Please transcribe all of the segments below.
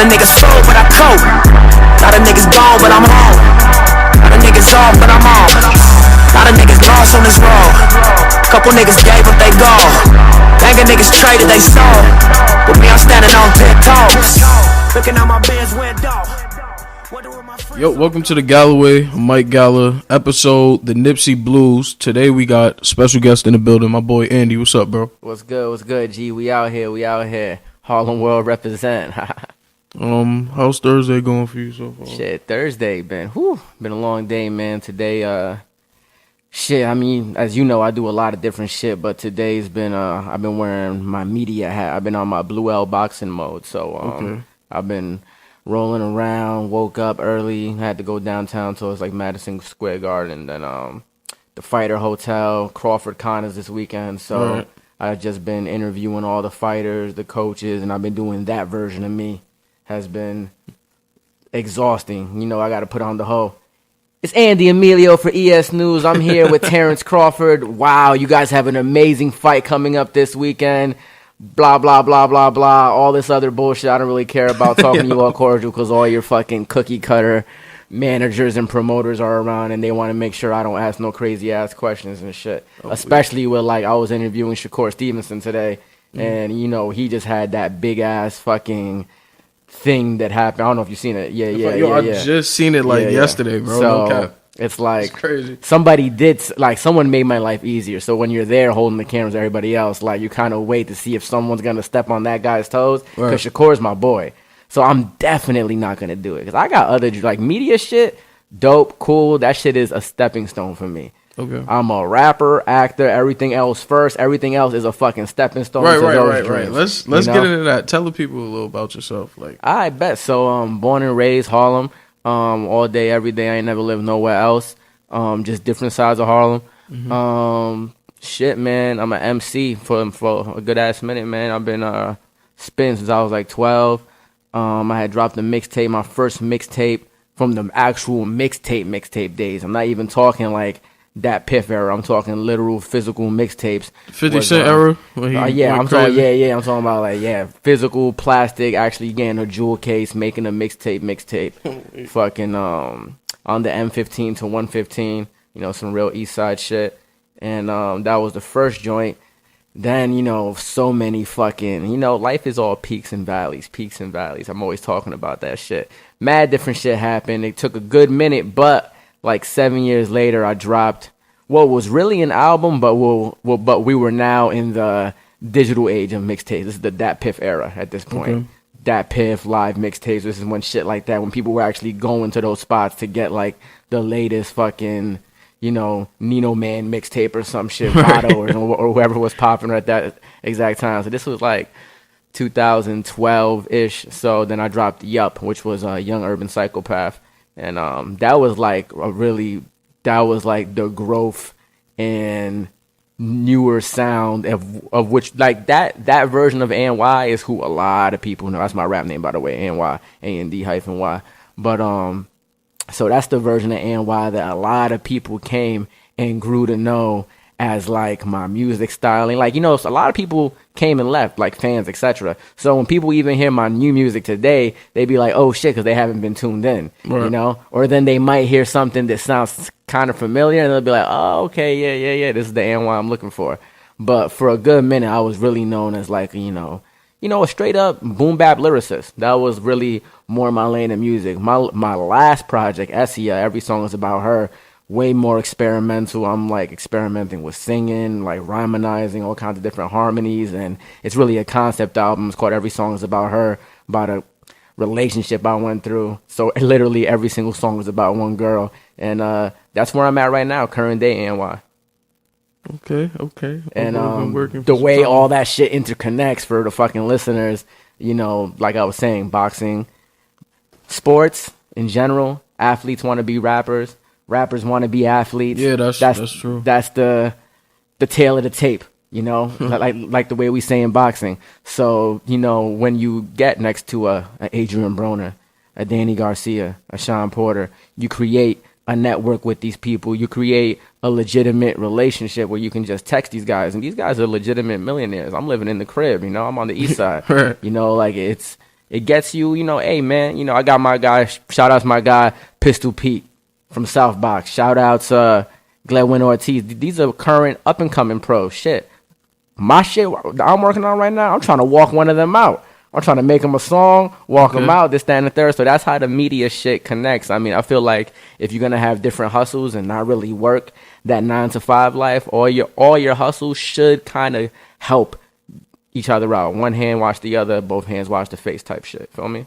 lot of niggas sold, but I cope. A lot of niggas gone, but I'm home. A lot of niggas off, but I'm on. A lot of niggas lost on this road. Couple niggas gave up they goal. Gang of niggas traded they soul. But me, I'm standing on 10 toes. Looking out my Benz window. Yo, welcome to the Galloway, Mike Gala episode, the Nipsey Blues. Today we got special guest in the building, my boy Andy. What's up, bro? What's good, G? We out here. Harlem World represent. How's Thursday going for you so far? Shit, Thursday been a long day, man. Today, I mean, as you know, I do a lot of different shit, but today's been, I've been wearing my media hat. I've been on my Blue L boxing mode, so Okay. I've been rolling around, woke up early, had to go downtown to like Madison Square Garden, then the Fighter Hotel, Crawford Connors this weekend, so Right. I've just been interviewing all the fighters, the coaches, and I've been doing that version of me. Has been exhausting. You know, I got to put on the whole. It's Andy Emilio for ES News. I'm here with Terrence Crawford. Wow, you guys have an amazing fight coming up this weekend. Blah, blah, blah, blah, blah. All this other bullshit I don't really care about talking to you all cordial because all your fucking cookie cutter managers and promoters are around and they want to make sure I don't ask no crazy ass questions and shit. Especially with, like, I was interviewing Shakur Stevenson today and, you know, he just had that big ass fucking thing that happened. I don't know if you've seen it. I just seen it yesterday, bro. So No cap. it's like It's crazy. Someone made my life easier. So when you're there holding the cameras, everybody else, like, you kind of wait to see if someone's gonna step on that guy's toes. Because Shakur's my boy, so I'm definitely not gonna do it. Because I got other like media shit, dope, cool. That shit is a stepping stone for me. Okay. I'm a rapper, actor, everything else first. Everything else is a fucking stepping stone. Right. Dreams, Let's get into that. Tell the people a little about yourself. Like, I bet. So, born and raised Harlem, all day, every day. I ain't never lived nowhere else. Just different sides of Harlem. Shit, man. I'm an MC for a good ass minute, man. I've been spinning since I was like 12. I had dropped a mixtape, my first mixtape from the actual mixtape days. I'm not even talking like that Piff era. I'm talking literal physical mixtapes. 50 Cent era? I'm talking about like, physical plastic, actually getting a jewel case, making a mixtape. Fucking on the M15 to 115, you know, some real East Side shit. And that was the first joint. Then, you know, so many fucking, you know, life is all peaks and valleys. I'm always talking about that shit. Mad different shit happened. It took a good minute, but like 7 years later, I dropped what was really an album, but we were now in the digital age of mixtapes. This is the Dat Piff era at this point. Okay. Dat Piff live mixtapes. This is when shit like that, when people were actually going to those spots to get like the latest fucking, you know, Nino Man mixtape or some shit, Vado or whoever was popular at that exact time. So this was like 2012-ish. So then I dropped Yup, which was a Young Urban Psychopath. And that was like the growth and newer sound of which, like, that version of ANY is who a lot of people know. That's my rap name, by the way, ANY, AND-Y. But so that's the version of ANY that a lot of people came and grew to know as like my music styling. Like, you know, a lot of people came and left, like fans, etc. So when people even hear my new music today, they be like, oh shit, because they haven't been tuned in, you know? Or then they might hear something that sounds kind of familiar and they'll be like, oh, okay, yeah, this is the ANY I'm looking for. But for a good minute, I was really known as like, you know, a straight up boom bap lyricist. That was really more my lane of music. My last project, Essia, every song is about her. Way more experimental. I'm like experimenting with singing, like rhymanizing, all kinds of different harmonies, and it's really a concept album. It's called Every Song Is About Her, about a relationship I went through. So literally every single song is about one girl, and that's where I'm at right now, current day ANY. Okay. And the way all that shit interconnects for the fucking listeners, you know, like I was saying, boxing, sports in general, athletes want to be rappers. Rappers want to be athletes. Yeah, that's true. That's the tail of the tape, you know, like the way we say in boxing. So, you know, when you get next to a Adrian Broner, a Danny Garcia, a Sean Porter, you create a network with these people. You create a legitimate relationship where you can just text these guys, and these guys are legitimate millionaires. I'm living in the crib, you know, I'm on the east side, you know, like it's it gets you, hey, man, I got my guy, shout out to my guy, Pistol Pete from South Box. Shout out to Gledwin Ortiz. These are current up-and-coming pros. Shit. My shit that I'm working on right now, I'm trying to walk one of them out. I'm trying to make them a song, walk them out, this, that, and the third. So that's how the media shit connects. I mean, I feel like if you're going to have different hustles and not really work that 9-to-5 life, all your hustles should kind of help each other out. One hand wash the other, both hands wash the face type shit. Feel me?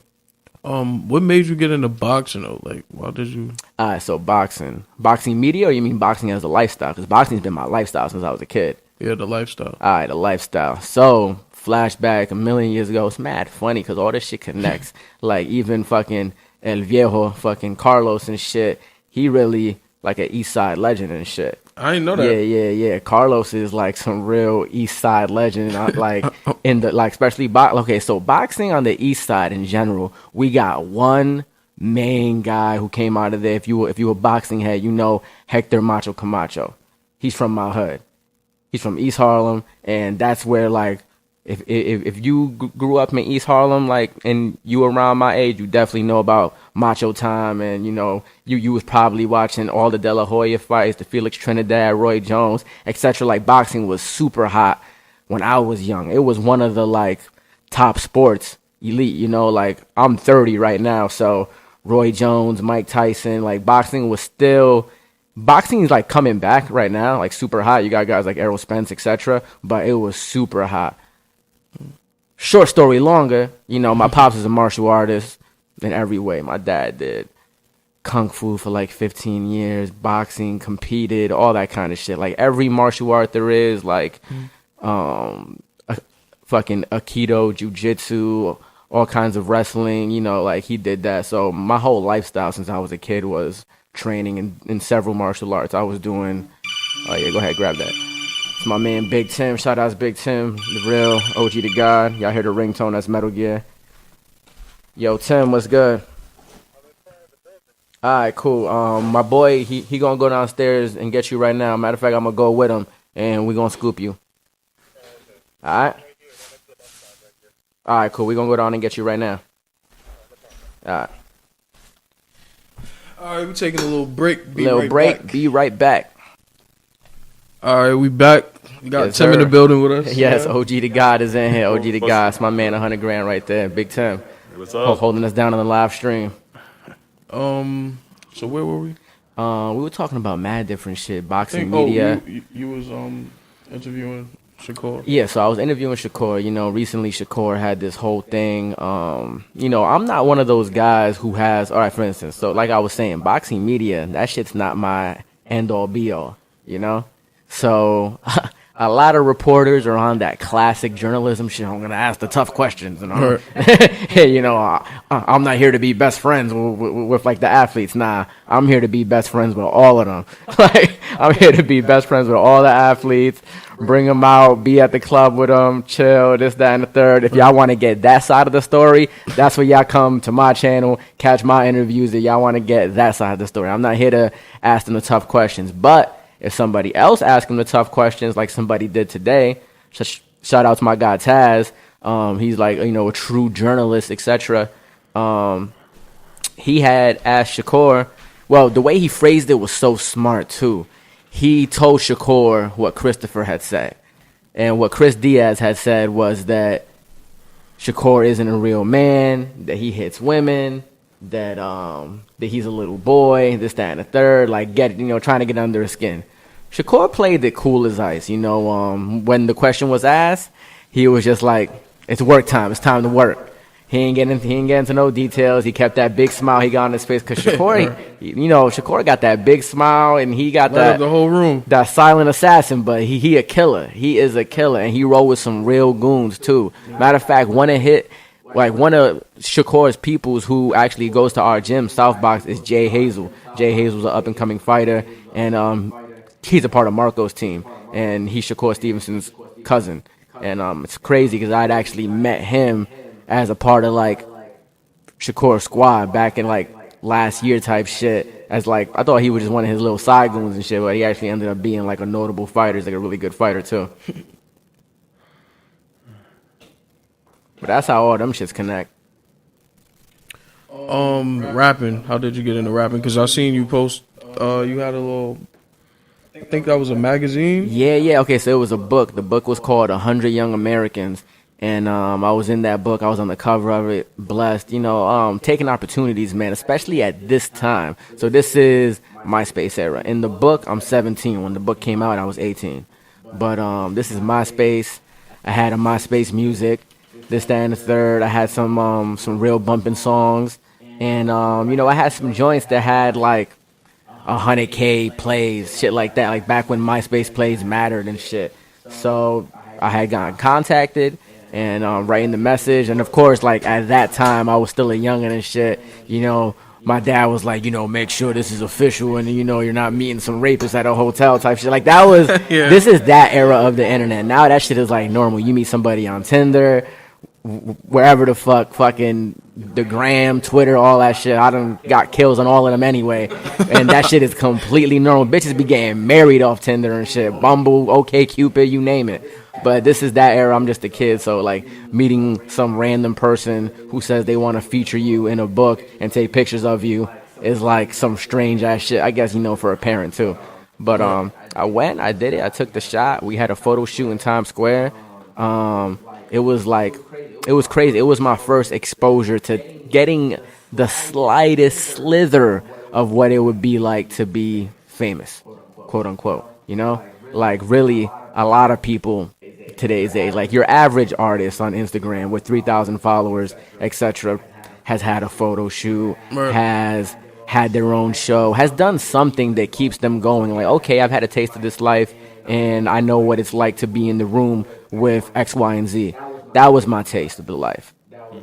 What made you get into boxing though? Like, why did you? Alright, so boxing media, or you mean boxing as a lifestyle? Because boxing's been my lifestyle since I was a kid. Yeah, the lifestyle. Alright, the lifestyle. So flashback a million years ago. It's mad funny because all this shit connects. Like even fucking El Viejo, fucking Carlos and shit. He really like an East Side legend and shit. I didn't know that. Yeah. Carlos is like some real East Side legend. Like in the especially okay. So boxing on the East Side in general, we got one main guy who came out of there. If you a boxing head, Hector Macho Camacho. He's from my hood. He's from East Harlem, and that's where like if you grew up in East Harlem, like, and you around my age, you definitely know about Macho Time, and you was probably watching all the De La Hoya fights, the Felix Trinidad, Roy Jones, etc. Like boxing was super hot when I was young. It was one of the like top sports, elite. Like I'm 30 right now, so Roy Jones, Mike Tyson, like boxing is like coming back right now, like super hot. You got guys like Errol Spence, etc. But it was super hot. Short story longer, my pops is a martial artist in every way. My dad did kung fu for like 15 years, boxing, competed, all that kind of shit. Like every martial art there is, like fucking Aikido, jiu-jitsu, all kinds of wrestling, like he did that. So my whole lifestyle since I was a kid was training in several martial arts. I was doing, oh yeah, go ahead, grab that. It's my man Big Tim. Shout out to Big Tim, the real OG to God. Y'all hear the ringtone? That's Metal Gear. Yo, Tim, what's good? All right, cool. My boy, he gonna go downstairs and get you right now. Matter of fact, I'm gonna go with him and we gonna scoop you. All right. All right, cool. We gonna go down and get you right now. All right. All right, we taking a little break. Be right back. All right, we back. We got Yes, Tim in sir. the building with us. Yes, OG to God is in here. OG to God, it's my man, 100 grand right there. Big Tim. What's up? Holding us down on the live stream. So where were we? We were talking about mad different shit, boxing, Oh, media. you was interviewing Shakur. Yeah, so I was interviewing Shakur. Recently Shakur had this whole thing. I'm not one of those guys who has, all right, for instance, so like I was saying, boxing media, that shit's not my end all be all, So a lot of reporters are on that classic journalism shit. I'm gonna ask the tough questions, Right. Hey, I'm not here to be best friends with like the athletes. Nah, I'm here to be best friends with all of them. Like I'm here to be best friends with all the athletes. Bring them out, be at the club with them, chill, this, that, and the third. If y'all want to get that side of the story, that's where y'all come to my channel, catch my interviews. If y'all want to get that side of the story, I'm not here to ask them the tough questions, but if somebody else asks him the tough questions like somebody did today, shout out to my guy Taz. He's like, a true journalist, etc. He had asked Shakur, well, the way he phrased it was so smart too. He told Shakur what Christopher had said. And what Chris Diaz had said was that Shakur isn't a real man, that he hits women, that he's a little boy, this, that, and the third, like trying to get under his skin. Shakur played it cool as ice. When the question was asked, he was just like, "It's work time. It's time to work." He ain't getting into no details. He kept that big smile he got on his face because Shakur, Shakur got that big smile and he got Light up the whole room. that silent assassin. But he a killer. He is a killer, and he rolled with some real goons too. Matter of fact, one of Shakur's peoples who actually goes to our gym, South Box, is Jay Hazel. Jay Hazel's an up and coming fighter, and he's a part of Marco's team, and he's Shakur Stevenson's cousin. And it's crazy because I'd actually met him as a part of like Shakur's squad back in like last year type shit. As like I thought he was just one of his little side goons and shit, but he actually ended up being like a notable fighter. He's like a really good fighter too. But that's how all them shits connect. Rapping. How did you get into rapping? Because I seen you post. You had a little. I think that was a magazine. Yeah. Okay, so it was a book. The book was called 100 Young Americans. And I was in that book. I was on the cover of it, blessed, taking opportunities, man, especially at this time. So this is MySpace era. In the book, I'm 17. When the book came out, I was 18. But this is MySpace. I had a MySpace music, this, that, and the third. I had some real bumping songs. And, I had some joints that had like 100K plays, shit like that, like back when MySpace plays mattered and shit. So I had gotten contacted and writing the message. And of course, like at that time, I was still a youngin' and shit. My dad was like, make sure this is official and, you're not meeting some rapists at a hotel type shit. Like that was, yeah. This is that era of the internet. Now that shit is like normal. You meet somebody on Tinder, wherever the fucking the Gram, Twitter, all that shit. I done got kills on all of them anyway. And that shit is completely normal. Bitches be getting married off Tinder and shit. Bumble, OkCupid, you name it. But this is that era. I'm just a kid, so like meeting some random person who says they want to feature you in a book and take pictures of you is like some strange ass shit. I guess for a parent too. But I went, I did it, I took the shot. We had a photo shoot in Times Square. It was crazy. It was my first exposure to getting the slightest slither of what it would be like to be famous, quote unquote. Like really a lot of people today's age, like your average artist on Instagram with 3,000 followers, etc., has had a photo shoot, right, has had their own show, has done something that keeps them going. Like, okay, I've had a taste of this life, and I know what it's like to be in the room with X, Y, and Z. That was my taste of the life.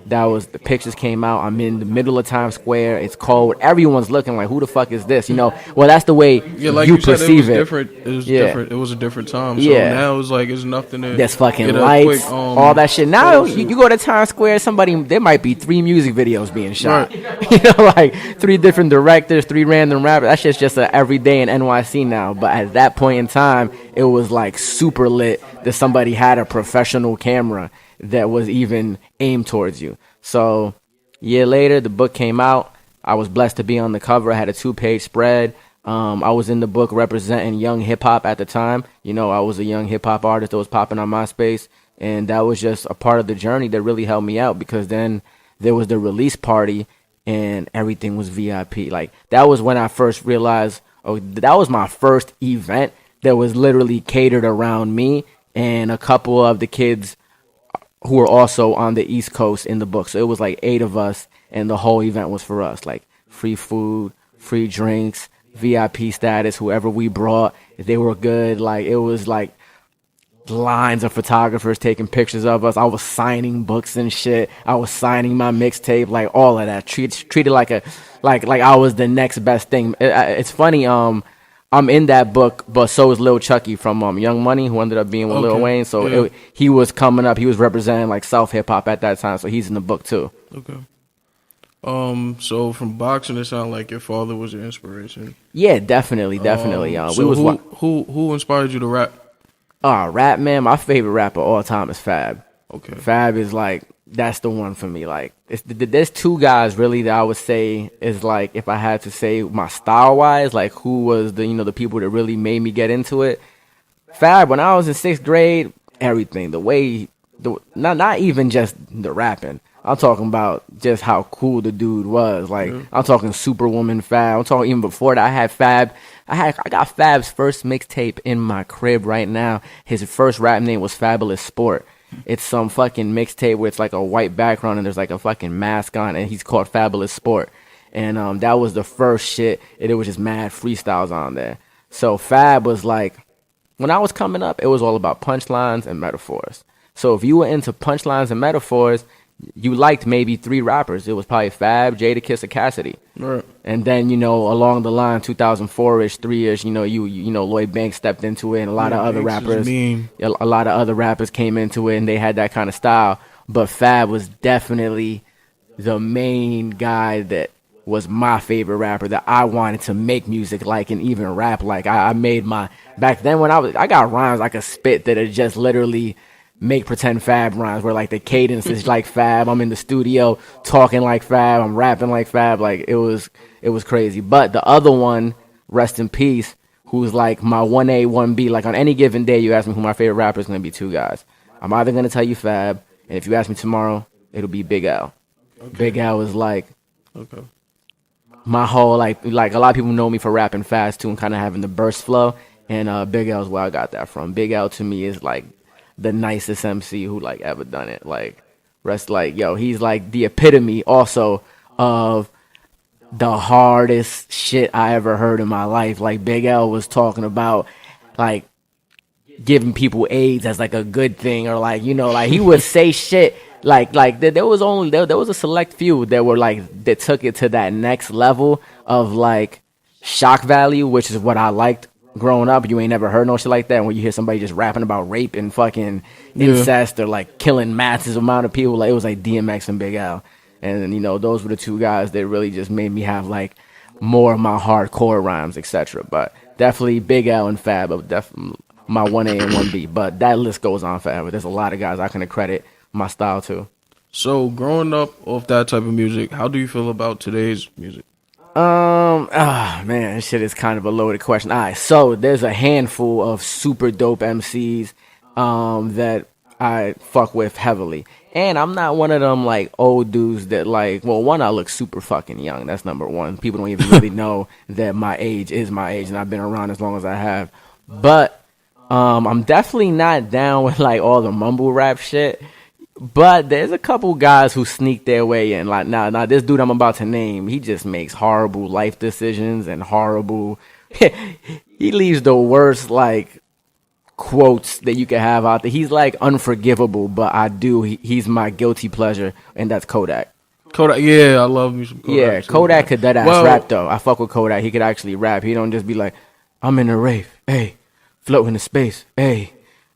That was, the pictures came out. I'm in the middle of Times Square. It's cold. Everyone's looking like, who the fuck is this? Well, that's the way like you It was perceive it. different. It was different. It was a different time. So now it's like, it's nothing to. There's fucking lights, quick, all that shit. Now you go to Times Square, there might be 3 music videos being shot. Right. Like 3 different directors, 3 random rappers. That shit's just a everyday in NYC now. But at that point in time, it was like super lit that somebody had a professional camera that was even aimed towards you. So, a year later, the book came out. I was blessed to be on the cover. I had a 2-page spread. I was in the book representing young hip-hop at the time. I was a young hip-hop artist that was popping on MySpace. And that was just a part of the journey that really helped me out, because then there was the release party and everything was VIP. Like, that was when I first realized, that was my first event that was literally catered around me and a couple of the kids who were also on the East Coast in the book. So it was like 8 of us, and the whole event was for us. Like free food, free drinks, VIP status, whoever we brought, if they were good. Like it was like lines of photographers taking pictures of us. I was signing books and shit. I was signing my mixtape, like all of that. Treated like I was the next best thing. It's funny, I'm in that book, but so is Lil Chucky from Young Money, who ended up being with Lil Wayne. So he was coming up. He was representing like South hip hop at that time. So he's in the book too. Okay. So from boxing, it sounded like your father was your inspiration. Yeah, definitely. So who inspired you to rap? Rap, man. My favorite rapper of all time is Fab. Okay. Fab is like, that's the one for me. Like, there's 2 guys really that I would say is like, if I had to say my style wise, like who was the people that really made me get into it. Fab, when I was in 6th grade, everything, the way, not even just the rapping. I'm talking about just how cool the dude was. Like, I'm talking Superwoman Fab. I'm talking even before that, I had Fab. I got Fab's first mixtape in my crib right now. His first rap name was Fabulous Sport. It's some fucking mixtape where it's like a white background and there's like a fucking mask on, and he's called Fabulous Sport. And that was the first shit, and it was just mad freestyles on there. So Fab was like, when I was coming up, it was all about punchlines and metaphors. So if you were into punchlines and metaphors, you liked maybe 3 rappers. It was probably Fab, Jadakiss, or Cassidy. Right. And then, along the line, 2004-ish, 3-ish, Lloyd Banks stepped into it, and a lot of other rappers came into it, and they had that kind of style. But Fab was definitely the main guy that was my favorite rapper that I wanted to make music like and even rap like. I made my, back then when I got rhymes I could spit that are just literally make pretend Fab rhymes where like the cadence is like Fab. I'm in the studio talking like Fab. I'm rapping like Fab. Like it was crazy. But the other one, rest in peace, who's like my 1A, 1B. Like on any given day, you ask me who my favorite rapper is going to be two guys. I'm either going to tell you Fab, and if you ask me tomorrow, it'll be Big L. Okay. Big L is like my whole like a lot of people know me for rapping fast too and kind of having the burst flow. And Big L is where I got that from. Big L to me is like the nicest MC who like ever done it. Like he's like the epitome also of the hardest shit I ever heard in my life. Like Big L was talking about like giving people AIDS as like a good thing, or like, you know, like he would say shit like there was a select few that were like that took it to that next level of like shock value, which is what I liked growing up. You ain't never heard no shit like that. And when you hear somebody just rapping about rape and fucking incest or like killing massive amount of people, like it was like DMX and Big L. And, you know, those were the two guys that really just made me have like more of my hardcore rhymes, etc. But definitely Big L and Fab, but definitely my 1A and 1B. But that list goes on forever. There's a lot of guys I can credit my style to. So growing up off that type of music, how do you feel about today's music? Man, this shit is kind of a loaded question. All right, so there's a handful of super dope MCs that I fuck with heavily. And I'm not one of them like old dudes that like, well, one, I look super fucking young. That's number one. People don't even really know that my age is my age and I've been around as long as I have. But I'm definitely not down with like all the mumble rap shit. But there's a couple guys who sneak their way in. Like now this dude I'm about to name, he just makes horrible life decisions and horrible he leaves the worst like quotes that you can have out there. He's like unforgivable, but he's my guilty pleasure, and that's Kodak. Kodak, yeah, I love me some Kodak. Yeah, Kodak could dead ass rap though. I fuck with Kodak. He could actually rap. He don't just be like, I'm in a rave, hey, floating in space, hey,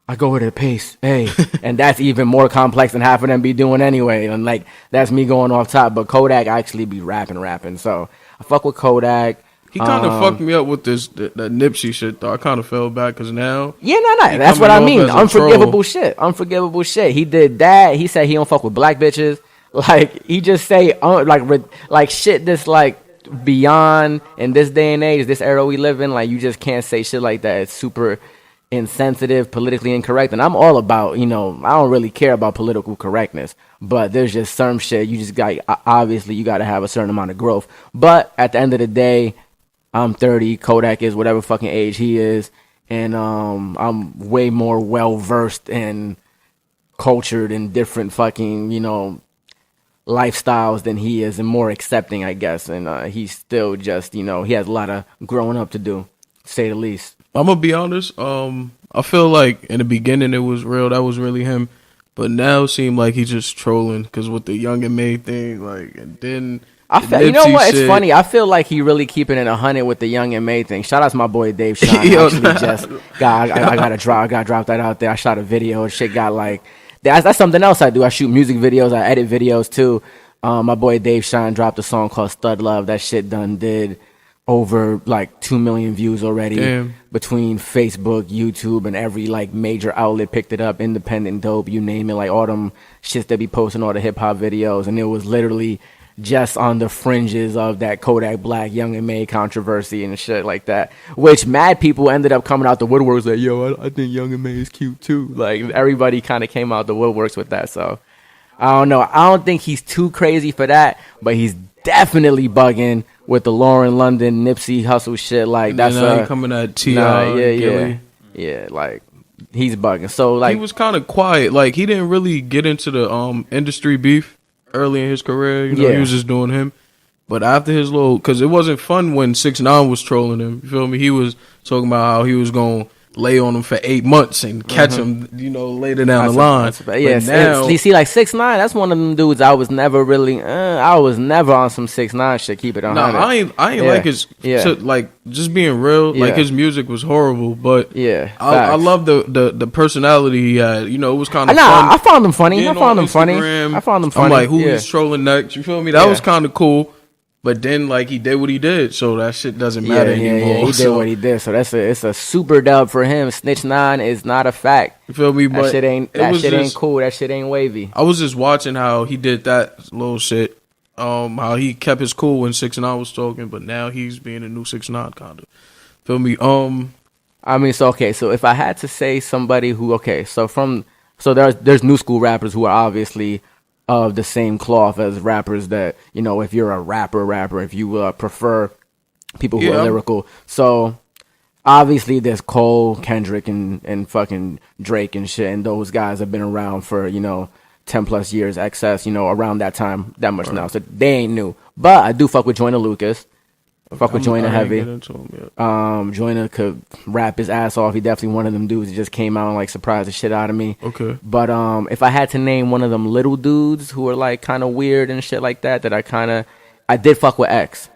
I go at a pace, hey. And that's even more complex than half of them be doing anyway. And like, that's me going off top. But Kodak actually be rapping. So I fuck with Kodak. He kind of fucked me up with that Nipsey shit, though. I kind of fell back because now... Yeah, no. That's what I mean. Unforgivable shit. He did that. He said he don't fuck with black bitches. Like, he just say, like shit that's like beyond in this day and age, this era we live in. Like, you just can't say shit like that. It's super insensitive, politically incorrect, and I'm all about, you know, I don't really care about political correctness, but there's just some shit you just got, obviously you got to have a certain amount of growth. But at the end of the day, I'm 30, Kodak is whatever fucking age he is, and I'm way more well versed and cultured in different fucking, you know, lifestyles than he is, and more accepting, I guess. And he's still just, you know, he has a lot of growing up to do, to say the least. I'm gonna be honest. I feel like in the beginning it was real. That was really him, but now it seemed like he's just trolling because with the Young and May thing, like, and then you know what? It's funny. I feel like he really keeping it 100 with the Young and May thing. Shout out to my boy Dave Sean. I gotta drop that out there. I shot a video. Shit got like that's something else I do. I shoot music videos. I edit videos too. My boy Dave Sean dropped a song called Stud Love. That shit did over like 2 million views already. Damn. Between Facebook, YouTube, and every like major outlet picked it up. Independent Dope, you name it, like all them shits that be posting all the hip hop videos, and it was literally just on the fringes of that Kodak Black Young and May controversy and shit like that, which mad people ended up coming out the woodworks like, yo, I think Young and May is cute too. Like everybody kind of came out the woodworks with that. So I don't know. I don't think he's too crazy for that, but he's definitely bugging with the Lauren London Nipsey Hussle shit. Like and that's coming at T.I. Yeah, like he's bugging. So like he was kind of quiet. Like he didn't really get into the industry beef early in his career. You know, he was just doing him. But after his little, because it wasn't fun when 6ix9ine was trolling him. You feel me? He was talking about how he was going lay on him for 8 months and catch him, you know, later down the line. Yeah, now, you see, like 6ix9ine, that's one of them dudes I was never really, I was never on some 6ix9ine shit. Keep it on. No, I ain't like his, like just being real. Like his music was horrible, but I love the personality he had. You know, it was kind of fun. I found him funny. I found him funny. I'm like, who is trolling next? You feel me? That was kind of cool. But then, like, he did what he did, so that shit doesn't matter anymore. Yeah, he did what he did, so it's a super dub for him. Snitch 9 is not a fact. You feel me? That shit ain't cool. That shit ain't wavy. I was just watching how he did that little shit. How he kept his cool when 6ix9ine was talking, but now he's being a new 6ix9ine kind of. Feel me? I mean, so if I had to say somebody who there's new school rappers who are obviously of the same cloth as rappers that, you know, if you're a rapper, if you prefer people who are lyrical. So obviously there's Cole, Kendrick, and fucking Drake and shit, and those guys have been around for, you know, 10 plus years, excess, you know, around that time, that much now. So they ain't new. But I do fuck with Joyner Lucas. Fuck with Joyner heavy. Joyner could rap his ass off. He definitely one of them dudes that just came out and like surprised the shit out of me. Okay. But if I had to name one of them little dudes who are like kind of weird and shit like that I did fuck with X.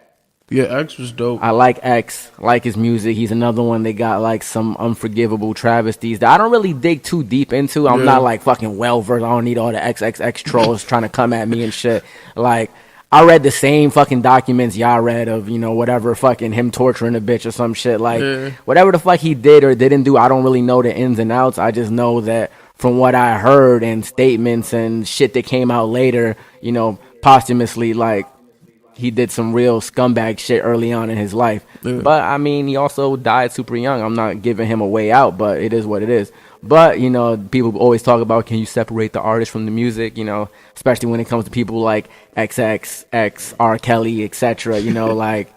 Yeah, X was dope. I like X, like his music. He's another one that got like some unforgivable travesties that I don't really dig too deep into. I'm not like fucking well versed. I don't need all the XXX trolls trying to come at me and shit. Like, I read the same fucking documents y'all read of, you know, whatever fucking him torturing a bitch or some shit. Like, whatever the fuck he did or didn't do, I don't really know the ins and outs. I just know that from what I heard and statements and shit that came out later, you know, posthumously, like, he did some real scumbag shit early on in his life. But, I mean, he also died super young. I'm not giving him a way out, but it is what it is. But, you know, people always talk about, can you separate the artist from the music, you know, especially when it comes to people like XXX, R. Kelly, etc. You know, like,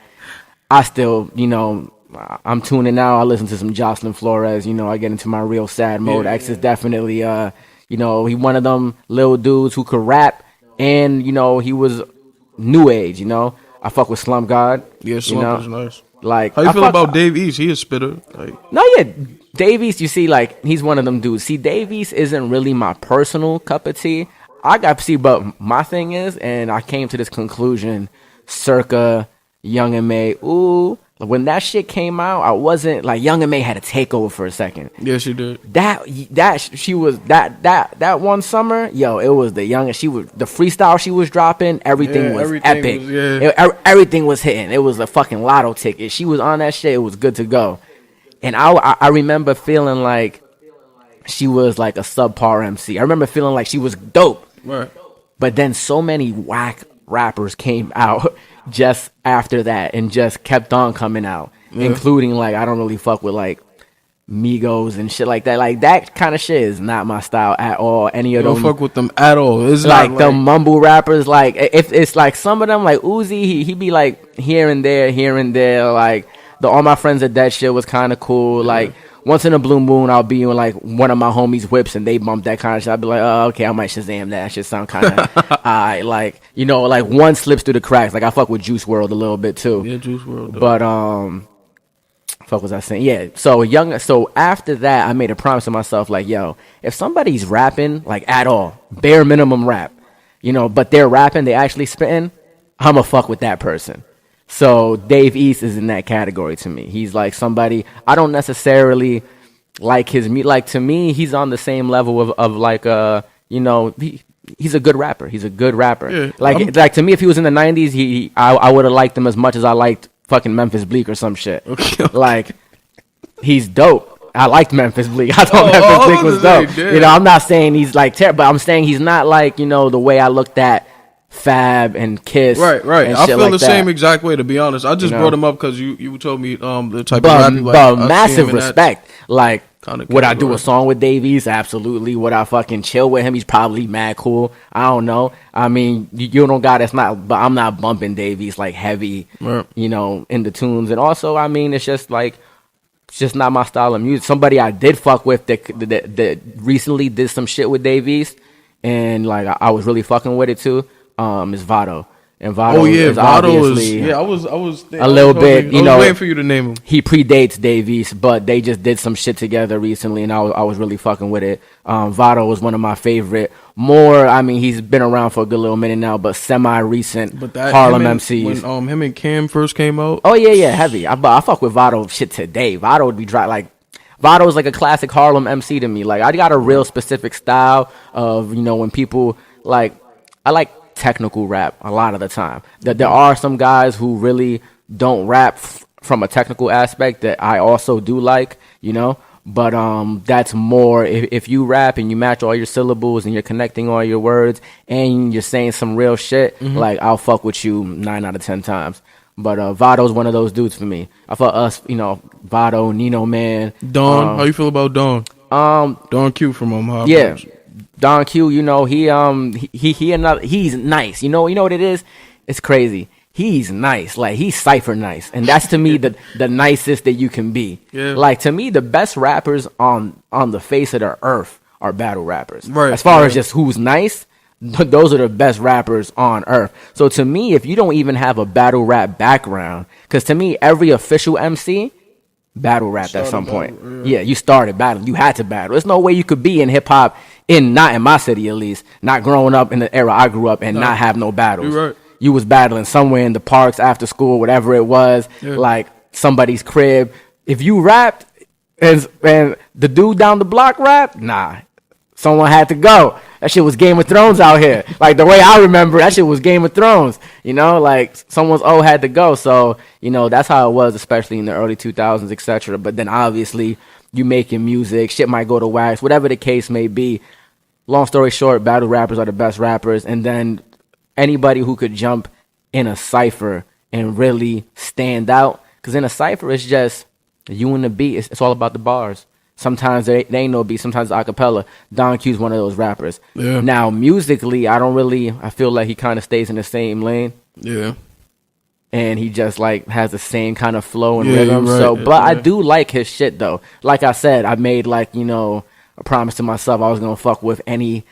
I still, you know, I'm tuning out. I listen to some Jocelyn Flores, you know, I get into my real sad mode. X is definitely, you know, he one of them little dudes who could rap, and, you know, he was new age, you know. I fuck with Slump God. Yeah, Slump is nice. Like, how you feel about Dave East? He a spitter. Like, no, yeah, Dave East, you see, like, he's one of them dudes. See, Dave East isn't really my personal cup of tea. But my thing is, and I came to this conclusion circa Young and May. Ooh, when that shit came out, I wasn't like, Young and May had a takeover for a second. Yeah, she did. That one summer, yo, it was the youngest. The freestyle she was dropping, everything was epic. Everything was hitting. It was a fucking lotto ticket. She was on that shit. It was good to go. And I remember feeling like she was like a subpar MC. I remember feeling like she was dope. Right. But then so many whack rappers came out just after that and just kept on coming out, including, like, I don't really fuck with, like, Migos and shit like that. Like, that kind of shit is not my style at all. Any of them. Don't fuck with them at all. It's like the mumble rappers. Like, if it's like some of them, like Uzi, he be like here and there. Like, All My Friends Are Dead shit was kind of cool. Like, once in a blue moon, I'll be in, like, one of my homies' whips and they bump that kind of shit. I'll be like, oh, okay, I might Shazam that. That shit sound kind of like, you know, like, one slips through the cracks. Like, I fuck with Juice WRLD a little bit too. Yeah, Juice WRLD. But fuck was I saying? Yeah. So after that, I made a promise to myself, like, yo, if somebody's rapping, like, at all, bare minimum rap, you know, but they're rapping, they actually spitting, I'ma fuck with that person. So Dave East is in that category to me. He's like somebody, I don't necessarily like his music. Like, to me, he's on the same level of like, you know, he's a good rapper. He's a good rapper. Yeah, like to me, if he was in the 90s, I would have liked him as much as I liked fucking Memphis Bleak or some shit. Okay. Like, he's dope. I liked Memphis Bleak. I thought Memphis Bleak was dope. You know, I'm not saying he's like terrible, but I'm saying he's not like, you know, the way I looked at Fab and Kiss. Right. I feel like the same exact way, to be honest. I just brought him up because you told me the type of rap you like. But massive respect. Like, would I do a song with Dave East? Absolutely. Would I fucking chill with him? He's probably mad cool. I don't know. I mean, you don't got it's not, but I'm not bumping Dave East like heavy, you know, in the tunes. And also, I mean, it's just like, it's just not my style of music. Somebody I did fuck with that recently did some shit with Dave East, and like I was really fucking with it too. Is Vado. And Vado is obviously I was a little bit, you know, I was waiting for you to name him. He predates Dave East, but they just did some shit together recently, and I was really fucking with it. Vado was one of my favorite. I mean, he's been around for a good little minute now, but semi-recent Harlem MCs. When him and Cam first came out. Oh, yeah, heavy. I fuck with Vado shit today. Vado would be dry, like, Vado is like a classic Harlem MC to me. Like, I got a real specific style of, you know, when people, like, I like technical rap a lot of the time. That there are some guys who really don't rap from a technical aspect that I also do like, you know. But that's more if you rap and you match all your syllables and you're connecting all your words and you're saying some real shit, like I'll fuck with you 9 out of 10 times. But Vado's one of those dudes for me. I thought us, you know, Vado, Nino Man, Don. How you feel about Don? Don Q from Hot yeah, Punch. Don Q. You know he's nice. You know what it is? It's crazy. He's nice, like he's cypher nice, and that's to me the nicest that you can be. Yeah. Like to me, the best rappers on the face of the earth are battle rappers. Right. As far as just who's nice, those are the best rappers on earth. So to me, if you don't even have a battle rap background, because to me, every official MC battle rapped at some point. Yeah, you started battling. You had to battle. There's no way you could be in hip hop not in my city at least, not growing up in the era I grew up and not have no battles. You're right. You was battling somewhere in the parks after school, whatever it was, like somebody's crib. If you rapped and the dude down the block rapped, nah, someone had to go. That shit was Game of Thrones out here. Like the way I remember, that shit was Game of Thrones. You know, like someone's had to go. So you know that's how it was, especially in the early 2000s, etc. But then obviously you making music, shit might go to wax, whatever the case may be. Long story short, battle rappers are the best rappers, and then anybody who could jump in a cipher and really stand out. Because in a cipher, it's just you and the beat. It's all about the bars. Sometimes they ain't no beat. Sometimes it's a cappella. Don Q's one of those rappers. Yeah. Now, musically, I feel like he kind of stays in the same lane. Yeah. And he just, like, has the same kind of flow and rhythm. Right. So, but I do like his shit, though. Like I said, I made, like, you know, a promise to myself I was going to fuck with any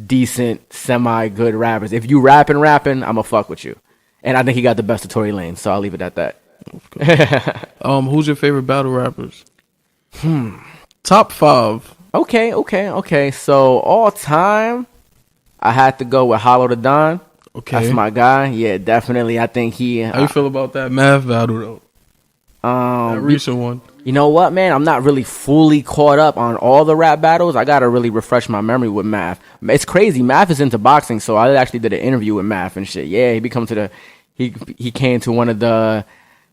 decent, semi-good rappers. If you rapping, I'm gonna fuck with you. And I think he got the best of Tory Lanez, so I'll leave it at that. Who's your favorite battle rappers? Top 5. Okay. So all time, I had to go with Hollow the Don. Okay, that's my guy. Yeah, definitely. I think he. How you feel about that Math battle though? That recent one. You know what, man? I'm not really fully caught up on all the rap battles. I gotta really refresh my memory with Math. It's crazy. Math is into boxing, so I actually did an interview with Math and shit. Yeah, he came to one of the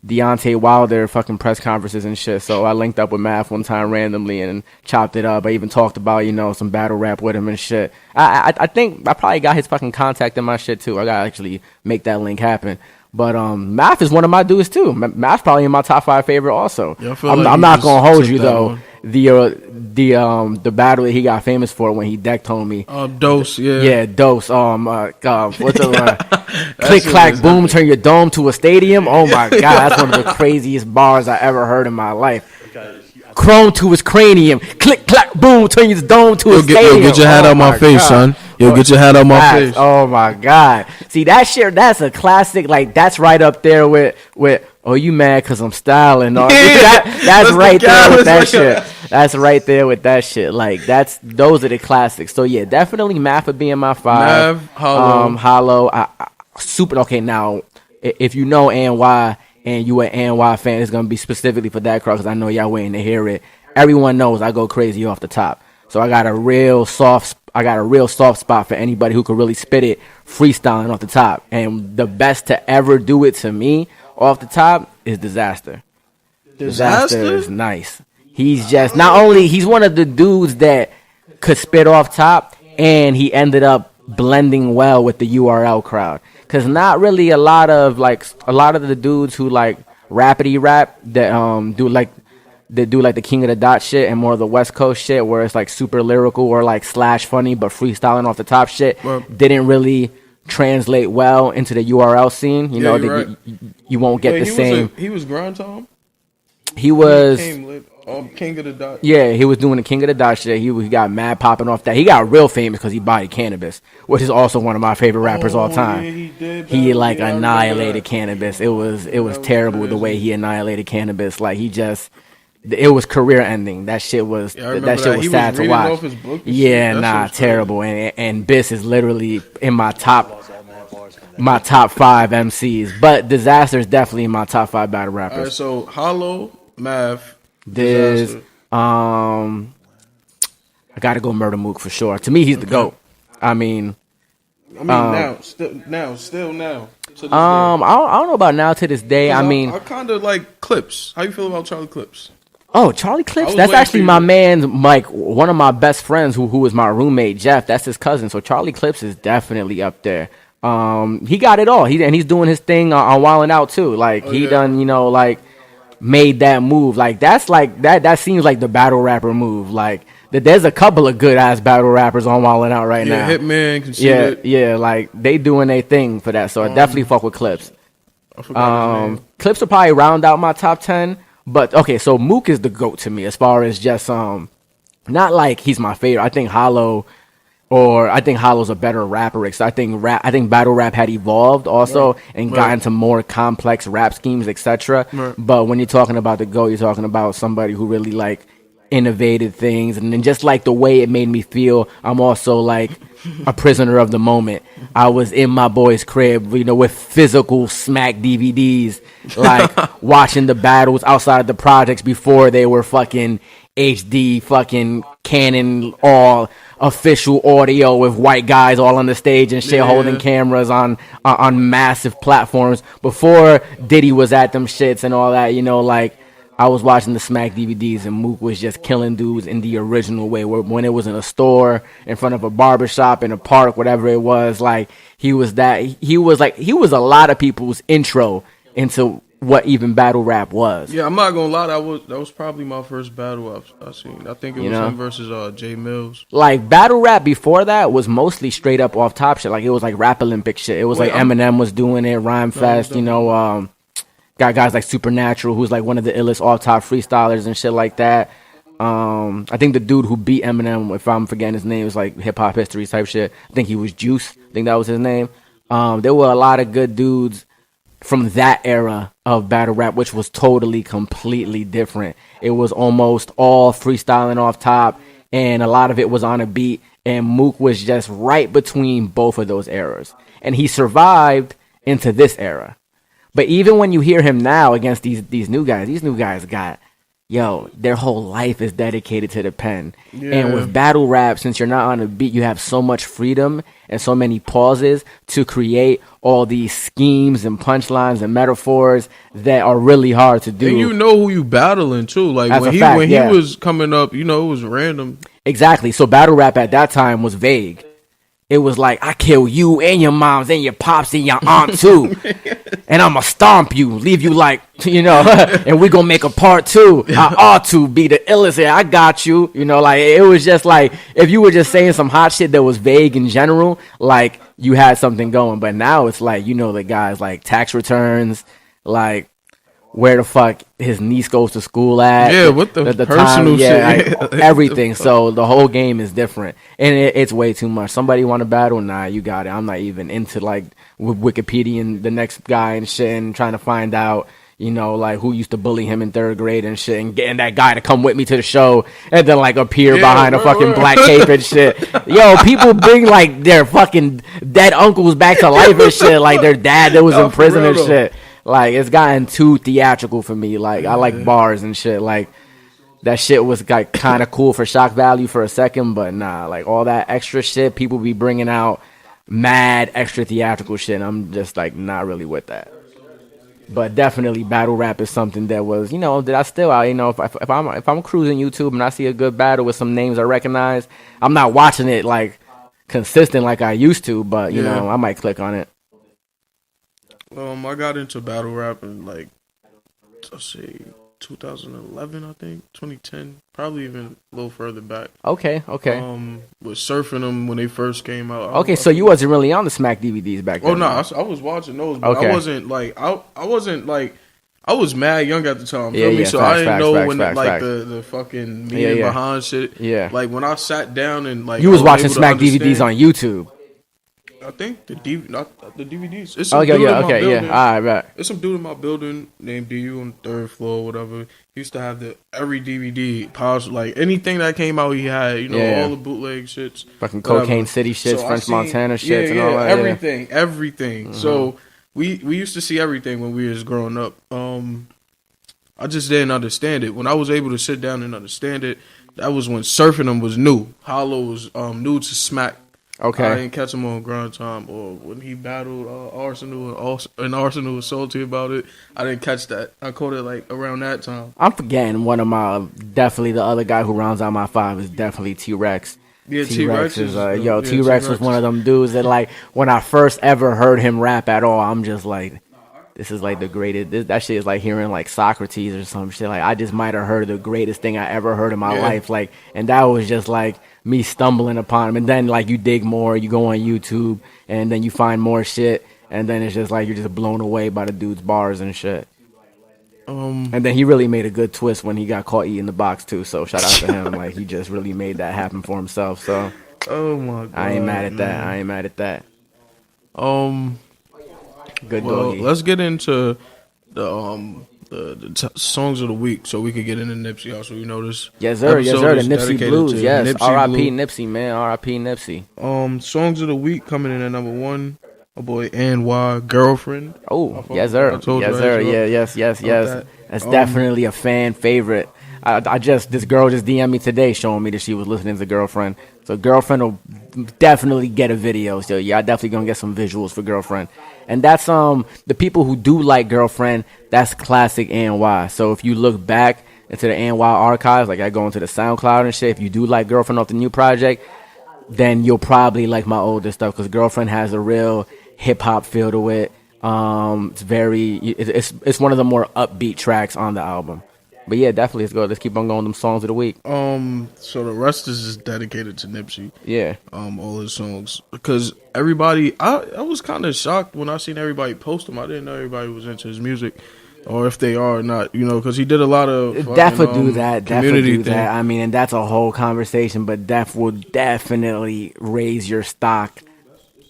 Deontay Wilder fucking press conferences and shit. So I linked up with Math one time randomly and chopped it up. I even talked about, you know, some battle rap with him and shit. I think I probably got his fucking contact in my shit too. I gotta actually make that link happen. But Math is one of my dudes too. Math's probably in my top 5 favorite also. Yeah, I'm not gonna hold you though. The battle that he got famous for when he decked homie. Dose, yeah. Yeah, Dose. What's the click clack boom, turn your dome to a stadium. Oh my god, that's one of the craziest bars I ever heard in my life. Chrome to his cranium. Click clack boom, turn your dome to a stadium. Get your hat out my face, son. Get your hat out my face. Oh my god. See that shit, that's a classic. Like that's right up there with oh, you mad cause I'm styling. That's right there with that shit. That's right there with that shit. Like those are the classics. So yeah, definitely Math would be in my 5. Math, Hollow. Hollow. Super okay, now if you know ANY and you an ANY fan, it's gonna be specifically for that crowd because I know y'all waiting to hear it. Everyone knows I go crazy off the top. So I got a real soft spot for anybody who could really spit it freestyling off the top. And the best to ever do it to me off the top is Disaster. Disaster is nice. He's just he's one of the dudes that could spit off top, and he ended up blending well with the URL crowd. Cause not really a lot of the dudes who like rapidy rap that do like the King of the Dot shit and more of the West Coast shit where it's like super lyrical or like slash funny but freestyling off the top shit didn't really translate well into the URL scene. You know, right. you won't get the same. He was grind Tom? He was King of the Dot. Yeah, he was doing the King of the Dot shit. He got mad popping off that. He got real famous because he bodied Cannabis, which is also one of my favorite rappers all time. Yeah, he did. He annihilated Cannabis. It was terrible the way he annihilated Cannabis. Like it was career ending. That shit was sad to watch. Terrible. And Biss is literally in my top 5 MCs. But Disaster is definitely in my top 5 battle rappers. All right, so Hollow, Math, there's I gotta go Murder Mook for sure. To me, he's the GOAT. I mean, I mean, still now. I don't know about now to this day. I mean, I kind of like Clips. How you feel about Charlie Clips? Oh, Charlie Clips. That's actually my man, like one of my best friends who was my roommate, Jeff. That's his cousin. So Charlie Clips is definitely up there. He got it all. He's doing his thing on Wildin' Out too. Like he done, like made that move. Like that's like that seems like the battle rapper move. Like there's a couple of good ass battle rappers on Wildin' Out right now. Hitman, Conceited. Yeah, like they doing their thing for that. So I definitely fuck with Clips. Clips will probably round out my top 10. But okay, so Mook is the GOAT to me as far as just not like he's my favorite. I think Hussle's a better rapper. Because I think battle rap had evolved also and got into more complex rap schemes, etc. Right. But when you're talking about the GOAT, you're talking about somebody who really like innovated things, and then just like the way it made me feel, I'm also like a prisoner of the moment. I was in my boy's crib, with physical smack DVDs, like watching the battles outside the projects before they were fucking HD, fucking Canon, all official audio with white guys all on the stage and shit, holding cameras on massive platforms before Diddy was at them shits and all that, like. I was watching the Smack DVDs and Mook was just killing dudes in the original way. When it was in a store, in front of a barbershop, in a park, whatever it was, like he was a lot of people's intro into what even battle rap was. Yeah, I'm not gonna lie, that was probably my first battle I seen. I think it was him versus Jay Mills. Like battle rap before that was mostly straight up off top shit. Like it was like Rap Olympic shit. It was Eminem was doing it, Rhyme Fest, got guys like Supernatural, who's like one of the illest off-top freestylers and shit like that. I think the dude who beat Eminem, if I'm forgetting his name, was like hip-hop history type shit. I think he was Juice. I think that was his name. There were a lot of good dudes from that era of battle rap, which was totally, completely different. It was almost all freestyling off top, and a lot of it was on a beat, and Mook was just right between both of those eras. And he survived into this era. But even when you hear him now against these new guys got, their whole life is dedicated to the pen. Yeah. And with battle rap, since you're not on a beat, you have so much freedom and so many pauses to create all these schemes and punchlines and metaphors that are really hard to do. And you know who you battling too. Like when he was coming up, it was random. Exactly. So battle rap at that time was vague. It was like, I kill you and your moms and your pops and your aunt too. And I'm going to stomp you, leave you like, and we going to make a part 2. I ought to be the illest. I got you. Like it was just like, if you were just saying some hot shit that was vague in general, like you had something going. But now it's like, the guys like tax returns, like where the fuck his niece goes to school at. Yeah, what the personal shit. Like, everything. So the whole game is different. And it's way too much. Somebody want to battle? Nah, you got it. I'm not even into like Wikipedia and the next guy and shit and trying to find out, like who used to bully him in 3rd grade and shit and getting that guy to come with me to the show and then like appear behind a fucking black cape and shit. People bring like their fucking dead uncles back to life and shit, like their dad that was in prison and shit. Like, it's gotten too theatrical for me. Like, I like bars and shit. Like, that shit was like kind of cool for shock value for a second, but nah, like all that extra shit, people be bringing out mad extra theatrical shit. I'm just like not really with that. But definitely, battle rap is something that was, that I still, if I'm cruising YouTube and I see a good battle with some names I recognize, I'm not watching it like consistent like I used to, but I might click on it. I got into battle rap in like, let's see, 2011, I think, 2010, probably even a little further back. Okay. Was surfing them when they first came out. Okay, so you wasn't really on the Smack DVDs back then. Oh no, I was watching those, but I wasn't like, I was mad young at the time. Feel me? So I didn't know when the fucking meaning behind shit. Yeah. Like when I sat down and like you was watching Smack DVDs on YouTube. I think the DVDs. It's some dude in my building. All right, right. It's some dude in my building named DU on the 3rd floor, whatever. He used to have every DVD possible, like anything that came out, he had, all the bootleg shits, fucking Cocaine City shits, French Montana shits, and all that. Everything. Mm-hmm. So we used to see everything when we was growing up. I just didn't understand it. When I was able to sit down and understand it, that was when surfing them was new. Hollow was new to Smack. Okay. I didn't catch him on Grind Time or when he battled Arsenal and Arsenal was salty about it. I didn't catch that. I caught it like around that time. I'm forgetting one of my, definitely the other guy who rounds out my 5 is definitely T-Rex. Yeah, T-Rex is T-Rex T-Rex was one of them dudes that, like, when I first ever heard him rap at all, I'm just like, this is like the greatest. That shit is like hearing like Socrates or some shit. Like, I just might have heard the greatest thing I ever heard in my life. Like, and that was just like me stumbling upon him. And then like you dig more, you go on YouTube, and then you find more shit, and then it's just like you're just blown away by the dude's bars and shit. And then he really made a good twist when he got caught eating the box too. So shout out to him. Like, he just really made that happen for himself. So oh my god, I ain't mad at that. I ain't mad at that. Good doggy. Let's get into the songs of the week so we could get into Nipsey. Also, you know this. Yes, sir. Yes, sir. The Nipsey Blues. Yes. R.I.P. Blue. Nipsey, man. R.I.P. Nipsey. Songs of the week coming in at number 1. My boy NY Girlfriend. Oh, yes, sir. Yes, sir. Yeah, yes. That's definitely a fan favorite. This girl just DM'd me today showing me that she was listening to Girlfriend. So Girlfriend will definitely get a video. So yeah, I definitely gonna get some visuals for Girlfriend. And that's the people who do like Girlfriend, that's classic NY. So if you look back into the NY archives, like I go into the SoundCloud and shit, if you do like Girlfriend off the new project, then you'll probably like my older stuff, because Girlfriend has a real hip hop feel to it. It's one of the more upbeat tracks on the album. But yeah, definitely, let's keep on going with them songs of the week. So the rest is just dedicated to Nipsey. Yeah. All his songs, because everybody, I was kind of shocked when I seen everybody post them. I didn't know everybody was into his music, or if they are or not. You know, because he did a lot of definitely do that. Community definitely do that. I mean, and that's a whole conversation. But Def will definitely raise your stock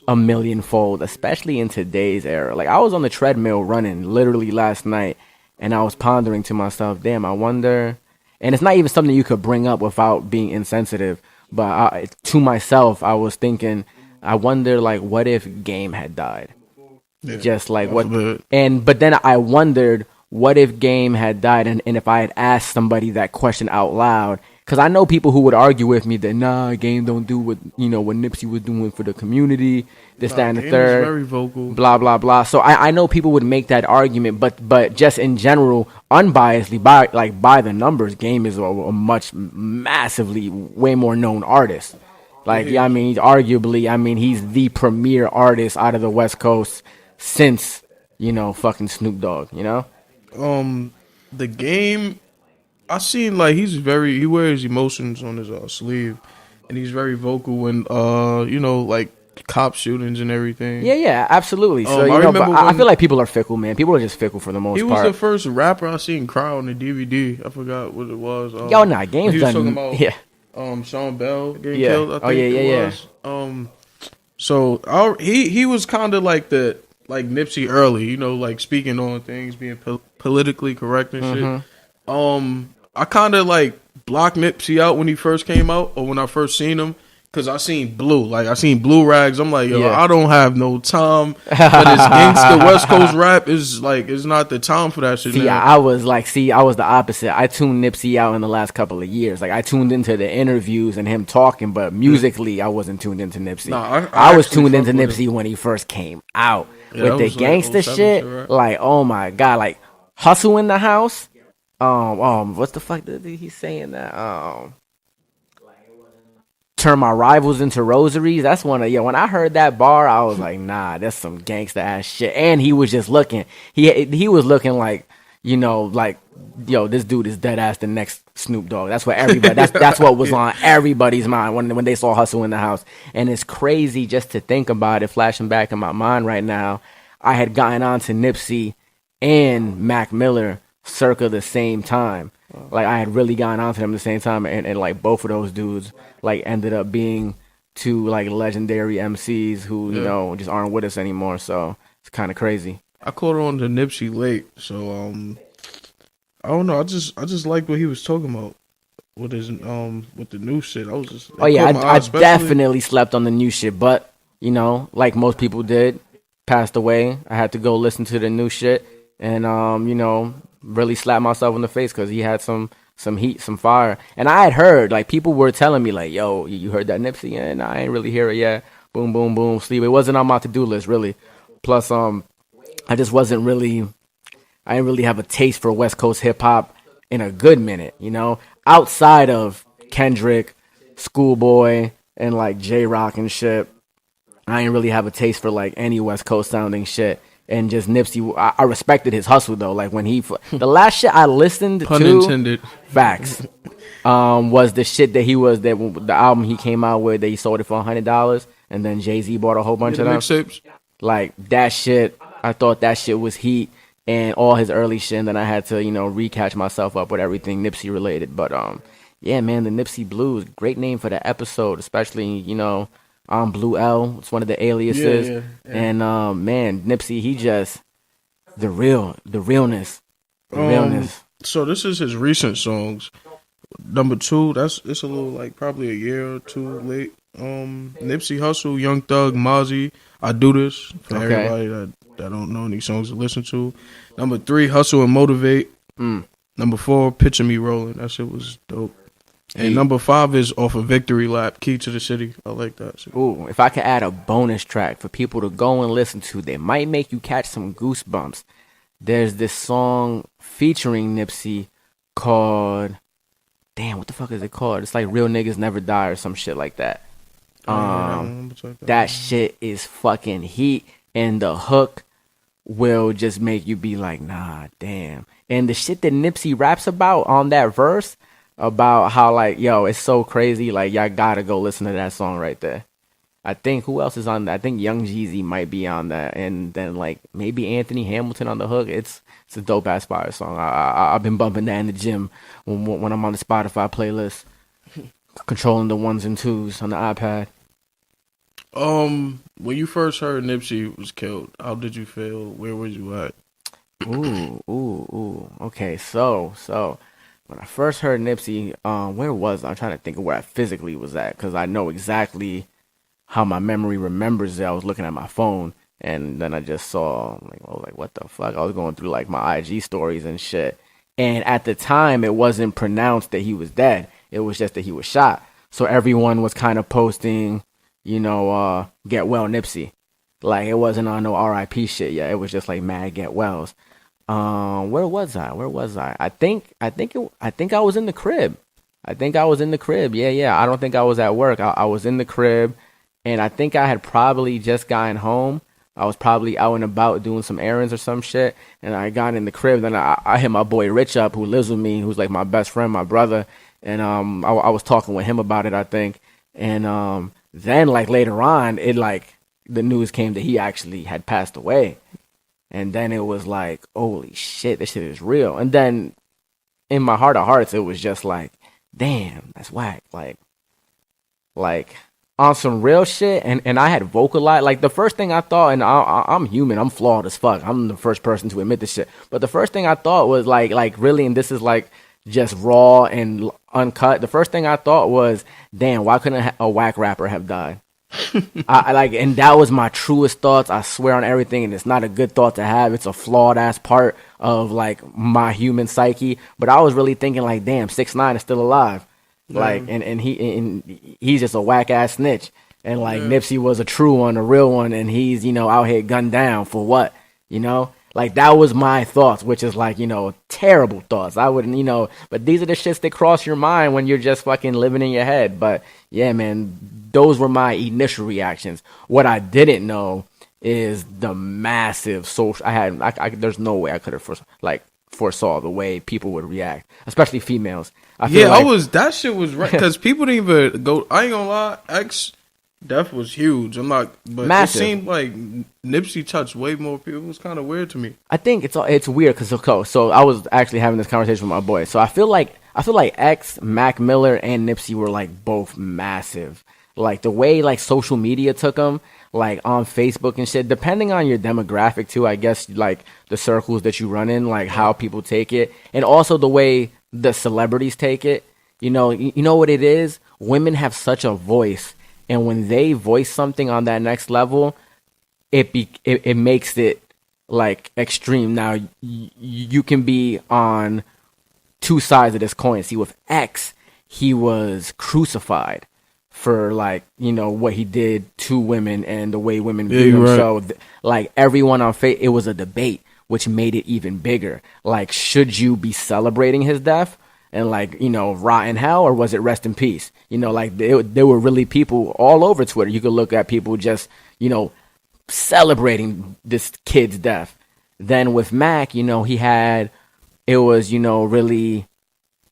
a millionfold, especially in today's era. Like, I was on the treadmill running literally last night, and I was pondering to myself, damn, I wonder, and it's not even something you could bring up without being insensitive, but to myself, I was thinking, I wonder, like, what if Game had died? Yeah, just like what, but then I wondered, what if Game had died, and if I had asked somebody that question out loud, because I know people who would argue with me that, nah, Game don't do what Nipsey was doing for the community, that, and the third. Very vocal. Blah, blah, blah. So I know people would make that argument, but just in general, unbiasedly, by the numbers, Game is a much, massively, way more known artist. Like, yeah, I mean, arguably, he's the premier artist out of the West Coast since, fucking Snoop Dogg, The Game, I seen like he wears emotions on his sleeve, and he's very vocal when like cop shootings and everything. Yeah, absolutely. So I feel like people are fickle, man. People are just fickle for the most part. He was the first rapper I seen cry on the DVD. I forgot what it was. Game's he was done. Talking about, yeah. Sean Bell getting killed. I think yeah. So he was kind of like Nipsey early, like speaking on things, being politically correct and shit. I kind of like blocked Nipsey out when he first came out, or when I first seen him, because I seen Blue. I seen Blue Rags. I'm like, I don't have no time for this gangsta West Coast rap. It's not the time for that shit. I was the opposite. I tuned Nipsey out in the last couple of years. Like, I tuned into the interviews and him talking, but musically, I wasn't tuned into Nipsey. I was tuned into Nipsey when he first came out with the gangsta shit. Right? Like, oh my god, like Hussle in the House. What the fuck did he saying that? Turn my rivals into rosaries. That's one of when I heard that bar, I was like, nah, that's some gangsta ass shit. And he was just looking. He was looking like, this dude is dead ass the next Snoop Dogg. That's what everybody. That's what was on everybody's mind when they saw Hussle in the House. And it's crazy just to think about it. Flashing back in my mind right now, I had gotten on to Nipsey and Mac Miller circa the same time. Like, I had really gotten onto them at the same time, and like both of those dudes like ended up being two like legendary MCs who just aren't with us anymore. So it's kind of crazy. I caught on to Nipsey late, so I don't know. I just liked what he was talking about with his with the new shit. I was just I definitely slept on the new shit, but like most people did, passed away. I had to go listen to the new shit, and really slapped myself in the face because he had some heat, some fire. And I had heard, like, people were telling me, like, yo, you heard that Nipsey? And I ain't really hear it yet. boom, boom, boom, sleep. It wasn't on my to-do list, really. Plus, I just wasn't really, I didn't really have a taste for West Coast hip-hop in a good minute, you know? Outside of Kendrick, Schoolboy, and, like, J-Rock and shit, I didn't really have a taste for, like, any West Coast sounding shit. And just Nipsey, I respected his hustle, though. Like, when the last shit I listened Pun to... intended. Facts. Was the shit that the album he came out with, that he sold it for $100, and then Jay-Z bought a whole bunch of them. Mixtapes. Like, that shit, I thought that shit was heat, and all his early shit, and then I had to, you know, recatch myself up with everything Nipsey related. But, yeah, man, the Nipsey Blues, great name for the episode, especially, you know, Blue L, it's one of the aliases. Yeah. And, man, Nipsey, he just, the realness. So this is his recent songs. Number 2, it's a little like probably a year or two late. Nipsey Hussle, Young Thug, Mozzie, I Do This, for everybody that don't know any songs to listen to. Number 3, Hustle and Motivate. Number 4, Picture Me Rolling. That shit was dope. And number 5 is off of Victory Lap, Key to the City. I like that shit. Ooh, if I could add a bonus track for people to go and listen to, they might make you catch some goosebumps. There's this song featuring Nipsey called, damn, what the fuck is it called? It's like Real Niggas Never Die or some shit like that. That shit is fucking heat, and the hook will just make you be like, nah, damn. And the shit that Nipsey raps about on that verse, about how, like, yo, it's so crazy, like, y'all gotta go listen to that song right there. I think, who else is on that? I think Young Jeezy might be on that, and then, like, maybe Anthony Hamilton on the hook. It's a dope-ass fire song. I've been bumping that in the gym when I'm on the Spotify playlist, controlling the 1s and 2s on the iPad. When you first heard Nipsey was killed, how did you feel? Where was you at? Ooh. Okay, so when I first heard Nipsey, where was I? I'm trying to think of where I physically was at, because I know exactly how my memory remembers it. I was looking at my phone, and then I just saw, like, what the fuck? I was going through, like, my IG stories and shit. And at the time, it wasn't pronounced that he was dead. It was just that he was shot. So everyone was kind of posting, you know, get well Nipsey. Like, it wasn't on no RIP shit yet. It was just like mad get wells. Where was I? I think I was in the crib. Yeah. I don't think I was at work. I was in the crib, and I think I had probably just gotten home. I was probably out and about doing some errands or some shit, and I got in the crib. Then I hit my boy Rich up, who lives with me, who's like my best friend, my brother, and I was talking with him about it, I think. And then, like, later on, it, like, the news came that he actually had passed away. And then it was like, holy shit, this shit is real. And then in my heart of hearts, it was just like, damn, that's whack. Like on some real shit. And I had vocalized, like, the first thing I thought, and I'm human, I'm flawed as fuck. I'm the first person to admit this shit. But the first thing I thought was like really, and this is like just raw and uncut. The first thing I thought was, damn, why couldn't a whack rapper have died? And that was my truest thoughts. I swear on everything, and it's not a good thought to have. It's a flawed ass part of, like, my human psyche. But I was really thinking, like, damn, 6ix9ine is still alive, like, and he's just a whack ass snitch, and like Nipsey was a true one, a real one, and he's, you know, out here gunned down for what, you know. Like, that was my thoughts, which is, like, you know, terrible thoughts. I wouldn't, you know, but these are the shits that cross your mind when you're just fucking living in your head. But yeah, man, those were my initial reactions. What I didn't know is the massive social. There's no way I could have foresaw the way people would react, especially females. That shit was right, because people didn't even go. I ain't gonna lie, death was huge. But massive. It seemed like Nipsey touched way more people. It was kind of weird to me. I think it's weird because so I was actually having this conversation with my boy. So I feel like X, Mac Miller, and Nipsey were, like, both massive. Like, the way, like, social media took them, like, on Facebook and shit, depending on your demographic too, I guess, like, the circles that you run in, like, how people take it, and also the way the celebrities take it. You know what it is? Women have such a voice. And when they voice something on that next level, it makes it, like, extreme. Now, you can be on two sides of this coin. See, with X, he was crucified for like, you know, what he did to women and the way women viewed him. Right. So like everyone on it was a debate, which made it even bigger. Like, should you be celebrating his death and like, you know, rot in hell, or was it rest in peace? You know, like there were really people all over Twitter. You could look at people just, you know, celebrating this kid's death. Then with Mac, you know, it was, you know, really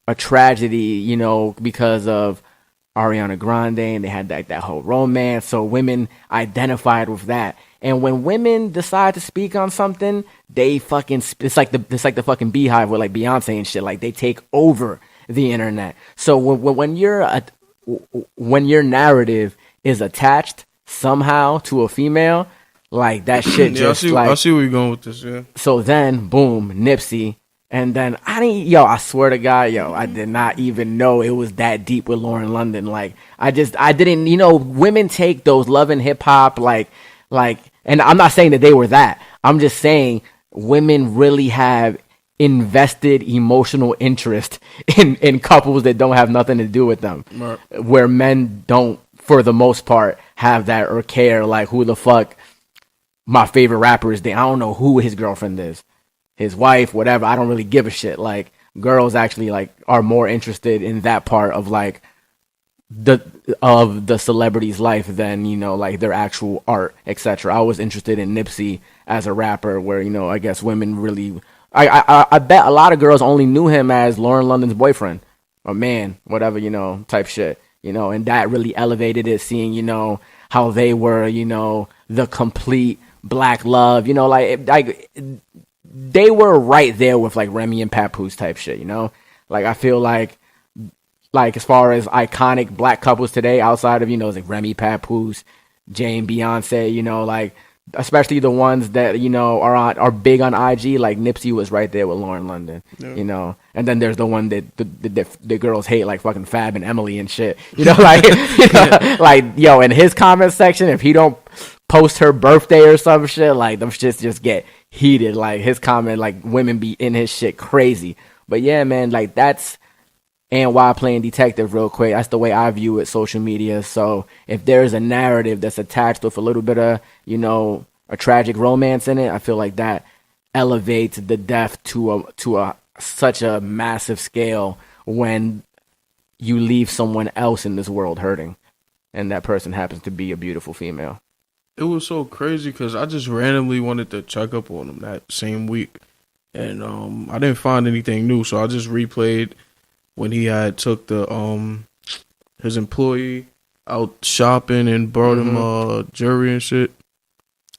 a tragedy, you know, because of Ariana Grande, and they had that whole romance. So women identified with that. And when women decide to speak on something, they fucking, it's like the fucking Beehive with like Beyonce and shit. Like they take over the internet. So when your narrative is attached somehow to a female, like that shit just I see where you're going with this. Yeah. So then, boom, Nipsey. And then I swear to God, I did not even know it was that deep with Lauren London. Like, I didn't, you know, women take those Love and Hip Hop, like, and I'm not saying that they were that. I'm just saying women really have invested emotional interest in couples that don't have nothing to do with them. Right. Where men don't, for the most part, have that or care, like, who the fuck my favorite rapper is. I don't know who his girlfriend is. His wife, whatever, I don't really give a shit. Like, girls actually like are more interested in that part of like the celebrity's life than, you know, like their actual art, etc. I was interested in Nipsey as a rapper, where, you know, I guess women really, I bet a lot of girls only knew him as Lauren London's boyfriend or man, whatever, you know, type shit, you know, and that really elevated it, seeing, you know, how they were, you know, the complete black love, you know, like they were right there with like Remy and Papoose type shit, you know? Like, I feel like as far as iconic black couples today, outside of, you know, like Remy, Papoose, Jay and Beyonce, you know, like, especially the ones that, you know, are big on IG, like Nipsey was right there with Lauren London, you know? And then there's the one that the girls hate, like fucking Fab and Emily and shit, you know? Like, you know, like, yo, in his comment section, if he don't post her birthday or some shit, like, them shits just get heated. Like, his comment, like, women be in his shit crazy. But yeah, man, like, that's and why playing detective real quick. That's the way I view it, social media. So if there's a narrative that's attached with a little bit of, you know, a tragic romance in it, I feel like that elevates the death to such a massive scale when you leave someone else in this world hurting, and that person happens to be a beautiful female. It was so crazy because I just randomly wanted to check up on him that same week, and I didn't find anything new, so I just replayed when he had took the his employee out shopping and brought him jewelry and shit.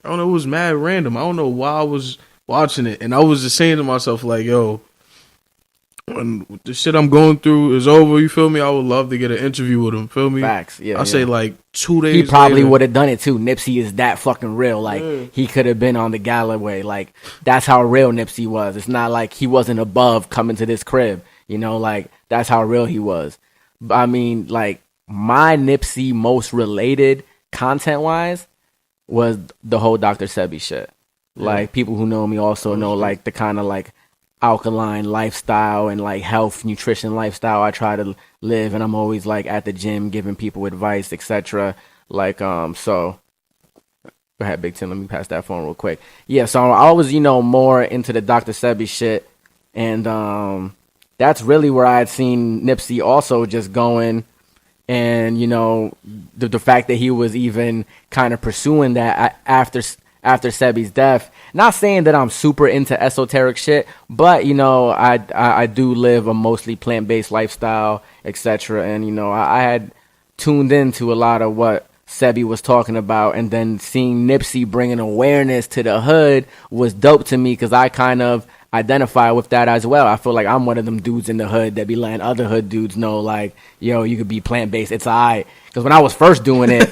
I don't know, it was mad random. I don't know why I was watching it, and I was just saying to myself, like, yo, when the shit I'm going through is over, you feel me? I would love to get an interview with him, feel me? Facts, yeah. I say like 2 days. He probably would have done it too. Nipsey is that fucking real. Like, he could have been on the Gala way. Like, that's how real Nipsey was. It's not like he wasn't above coming to this crib. You know, like, that's how real he was. But I mean, like, my Nipsey most related content-wise was the whole Dr. Sebi shit. Yeah. Like, people who know me also know, like, the kind of, like, alkaline lifestyle and, like, health, nutrition lifestyle I try to live. And I'm always, like, at the gym giving people advice, etc. Like, so... Go ahead, Big Tim. Let me pass that phone real quick. Yeah, so I was, you know, more into the Dr. Sebi shit. And, that's really where I had seen Nipsey also just going, and, you know, the fact that he was even kind of pursuing that after Sebi's death. Not saying that I'm super into esoteric shit, but, you know, I do live a mostly plant-based lifestyle, etc. And, you know, I had tuned into a lot of what Sebi was talking about, and then seeing Nipsey bringing awareness to the hood was dope to me, because I kind of identify with that as well. I feel like I'm one of them dudes in the hood that be letting other hood dudes know, like, yo, you could be plant-based. It's all right. Because when I was first doing it,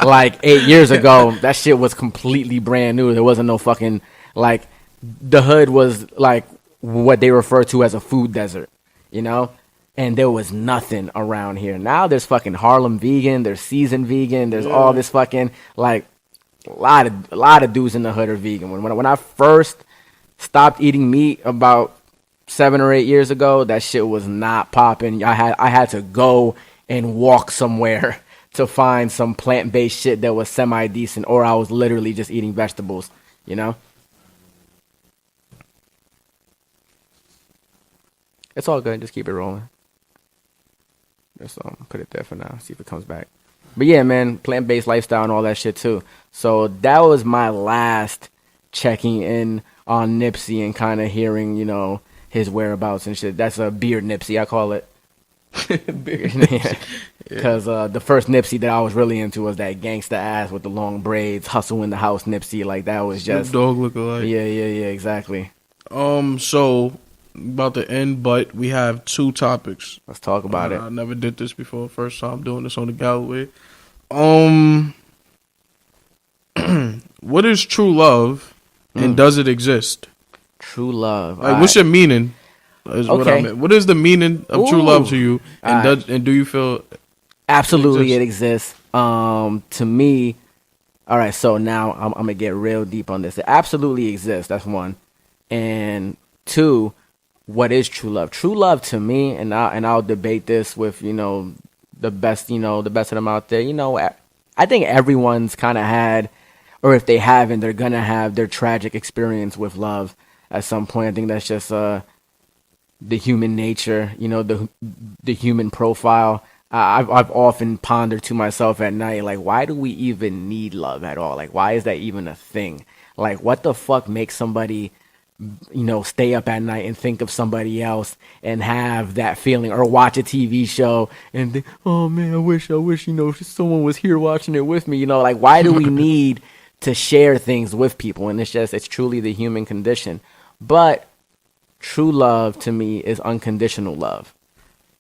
like 8 years ago, that shit was completely brand new. There wasn't no fucking, like, the hood was like what they refer to as a food desert, you know? And there was nothing around here. Now there's fucking Harlem vegan, there's seasoned vegan, there's all this fucking, like, a lot of dudes in the hood are vegan. When I first stopped eating meat about 7 or 8 years ago, that shit was not popping. I had to go and walk somewhere to find some plant-based shit that was semi-decent, or I was literally just eating vegetables, you know? It's all good. Just keep it rolling. Just put it there for now. See if it comes back. But yeah, man, plant-based lifestyle and all that shit too. So that was my last checking in on Nipsey and kind of hearing, you know, his whereabouts and shit. That's a beard Nipsey, I call it. Because the first Nipsey that I was really into was that gangsta ass with the long braids, Hussle in the house Nipsey. Like, that was just dog look alike. Yeah, exactly. So about to end, but we have 2 topics. Let's talk about it. I never did this before. First time doing this on the Gala way. What is true love, and does it exist? True love. Like, what's your meaning? Is what I meant. What is the meaning of true love to you, and do you feel absolutely it exists? To me, all right. So now I'm gonna get real deep on this. It absolutely exists. That's one, and 2. What is true love? True love to me, and I'll debate this with, you know, the best of them out there. You know, I think everyone's kind of had, or if they haven't, they're gonna have their tragic experience with love at some point. I think that's just the human nature, you know, the human profile. I've often pondered to myself at night, like, why do we even need love at all? Like, why is that even a thing? Like, what the fuck makes somebody, you know, stay up at night and think of somebody else and have that feeling, or watch a TV show and think, oh man, I wish, you know, someone was here watching it with me. You know, like, why do we need to share things with people? And it's truly the human condition. But true love to me is unconditional love.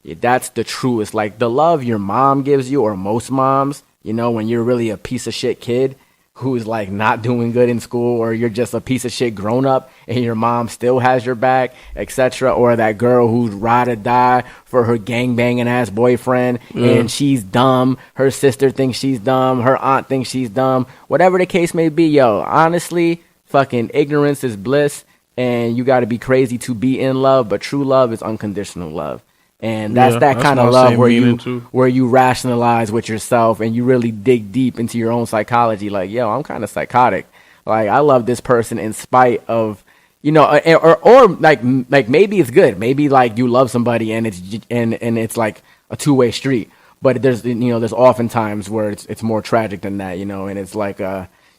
Yeah, that's the truest. Like, the love your mom gives you, or most moms, you know, when you're really a piece of shit kid who's like not doing good in school, or you're just a piece of shit grown up and your mom still has your back, etc. Or that girl who's ride or die for her gangbanging ass boyfriend, and she's dumb, her sister thinks she's dumb, her aunt thinks she's dumb, whatever the case may be. Yo, honestly, fucking ignorance is bliss, and you got to be crazy to be in love. But true love is unconditional love. And that's that kind of love where you rationalize with yourself and you really dig deep into your own psychology. Like, yo, I'm kind of psychotic. Like, I love this person in spite of, you know, or like maybe it's good. Maybe like you love somebody and it's like a two-way street. But there's often times where it's more tragic than that, you know, and it's like,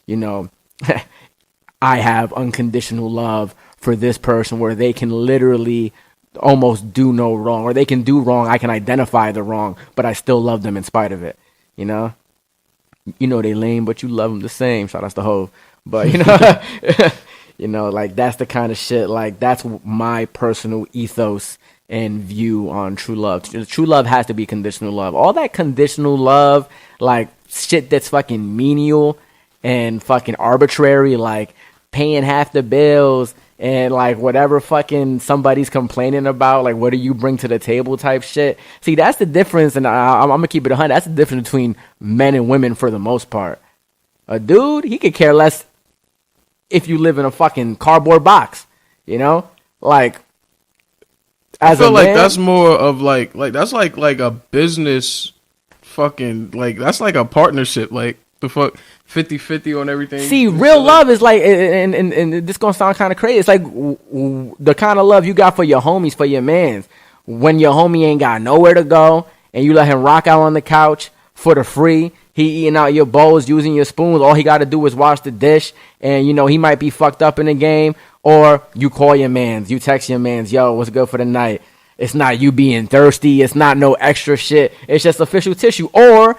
you know, I have unconditional love for this person where they can literally almost do no wrong, or they can do wrong. I can identify the wrong, but I still love them in spite of it. You know they lame, but you love them the same. Shout out to Hov. But you know, you know, like, that's the kind of shit. Like, that's my personal ethos and view on true love. True love has to be conditional love. All that conditional love, like shit that's fucking menial and fucking arbitrary, like paying half the bills and like whatever fucking somebody's complaining about, like what do you bring to the table type shit. See, that's the difference, and I'm gonna keep it 100. That's the difference between men and women for the most part. A dude, he could care less if you live in a fucking cardboard box, you know? Like, as I feel like that's more of like that's like a business fucking, like, that's like a partnership, like the fuck 50-50 on everything. See, real love is like, and this gonna sound kind of crazy. It's like the kind of love you got for your homies, for your mans. When your homie ain't got nowhere to go, and you let him rock out on the couch for the free. He eating out your bowls, using your spoons. All he got to do is wash the dish, and you know he might be fucked up in the game. Or you call your mans, you text your mans, yo, what's good for the night? It's not you being thirsty. It's not no extra shit. It's just official tissue. Or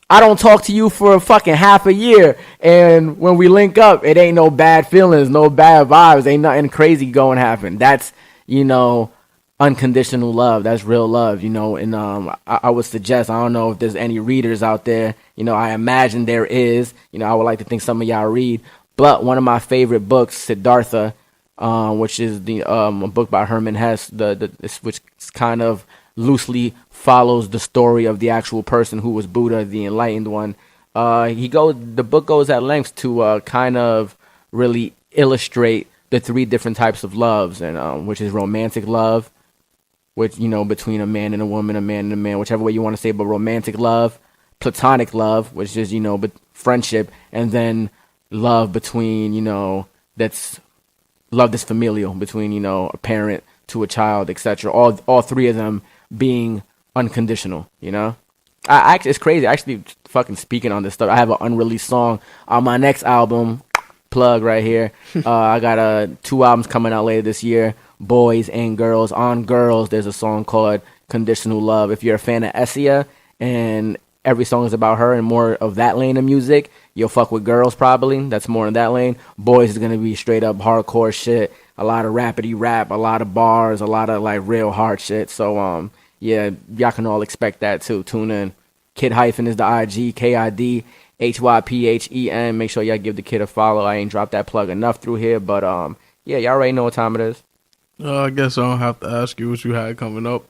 I don't talk to you for fucking half a year, and when we link up, it ain't no bad feelings, no bad vibes, ain't nothing crazy going to happen. That's, you know, unconditional love. That's real love, you know. And I would suggest, I don't know if there's any readers out there, you know, I imagine there is, you know, I would like to think some of y'all read, but one of my favorite books, Siddhartha, which is the a book by Herman Hesse, which kind of loosely follows the story of the actual person who was Buddha, the enlightened one. The book goes at length to kind of really illustrate the 3 different types of loves, and which is romantic love, which, you know, between a man and a woman, a man and a man, whichever way you want to say, but romantic love, platonic love, which is, but friendship, and then love between, that's familial between, a parent to a child, etc. All three of them being unconditional, it's crazy. Actually, fucking speaking on this stuff, I have an unreleased song on my next album. Plug right here. I got 2 albums coming out later this year. Boys and Girls. On Girls, there's a song called Conditional Love. If you're a fan of Essia and every song is about her and more of that lane of music, you'll fuck with Girls probably. That's more in that lane. Boys is gonna be straight up hardcore shit. A lot of rapidy rap, a lot of bars, a lot of like real hard shit. So yeah, y'all can all expect that too. Tune in. Kid Hyphen is the IG, KIDHYPHEN. Make sure y'all give the kid a follow. I ain't dropped that plug enough through here, but yeah, y'all already know what time it is. I guess I don't have to ask you what you had coming up.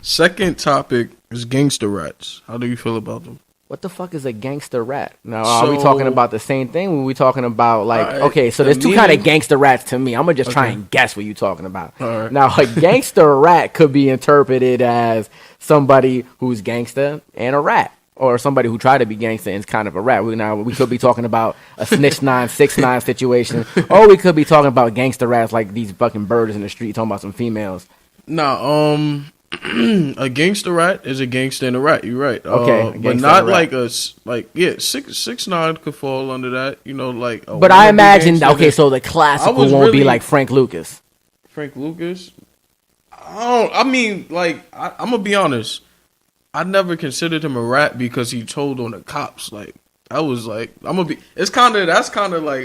Second topic is gangster rats. How do you feel about them? What the fuck is a gangster rat? Now, are we talking about the same thing? Or are we talking about, like, okay, so there's two kind of gangster rats to me. I'm going to just try and guess what you're talking about. All right. Now, a gangster rat could be interpreted as somebody who's gangster and a rat, or somebody who tried to be gangster and is kind of a rat. We could be talking about a snitch 9, 6ix9ine situation, or we could be talking about gangster rats like these fucking birds in the street talking about some females. Nah, a gangster rat is a gangster and a rat. You're right. Okay, but not like a 6ix9ine could fall under that. Like. But I imagine so the classical won't be like Frank Lucas. Frank Lucas. I'm gonna be honest. I never considered him a rat because he told on the cops. Like I was like, that's kind of like.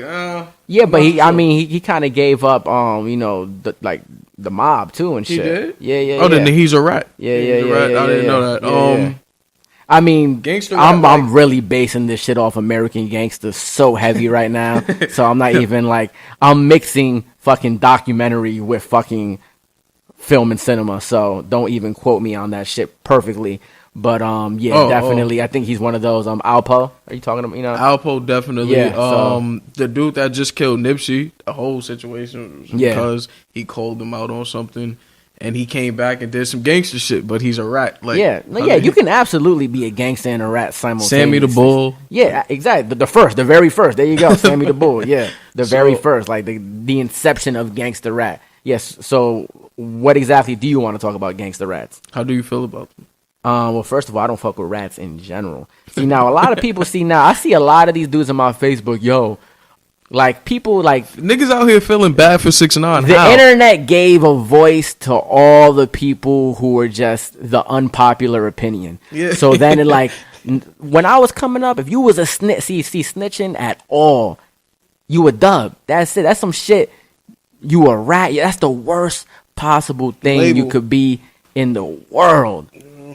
Yeah, but he kind of gave up. The mob too and shit. He did? Yeah. Oh, then he's a rat. Yeah. I didn't know that. I mean, gangster I'm really basing this shit off American Gangster so heavy right now. So I'm not even like, I'm mixing fucking documentary with fucking film and cinema. So don't even quote me on that shit perfectly. But definitely, I think he's one of those. Alpo, are you talking about? Alpo definitely. Yeah, the dude that just killed Nipsey, the whole situation was because he called him out on something, and he came back and did some gangster shit. But he's a rat. Like you can absolutely be a gangster and a rat simultaneously. Sammy the Bull. Yeah, exactly. The very first. There you go, Sammy the Bull. Yeah, very first, like the inception of gangster rat. Yes. So, what exactly do you want to talk about gangster rats? How do you feel about them? Well, first of all, I don't fuck with rats in general. See, now, a lot of people I see a lot of these dudes on my Facebook, like, people, like... Niggas out here feeling bad for 6ix9ine. The internet gave a voice to all the people who were just the unpopular opinion. Yeah. So then, when I was coming up, if you was a snitching at all, you a dub. That's it. That's some shit. You a rat. Yeah, that's the worst possible thing you could be in the world.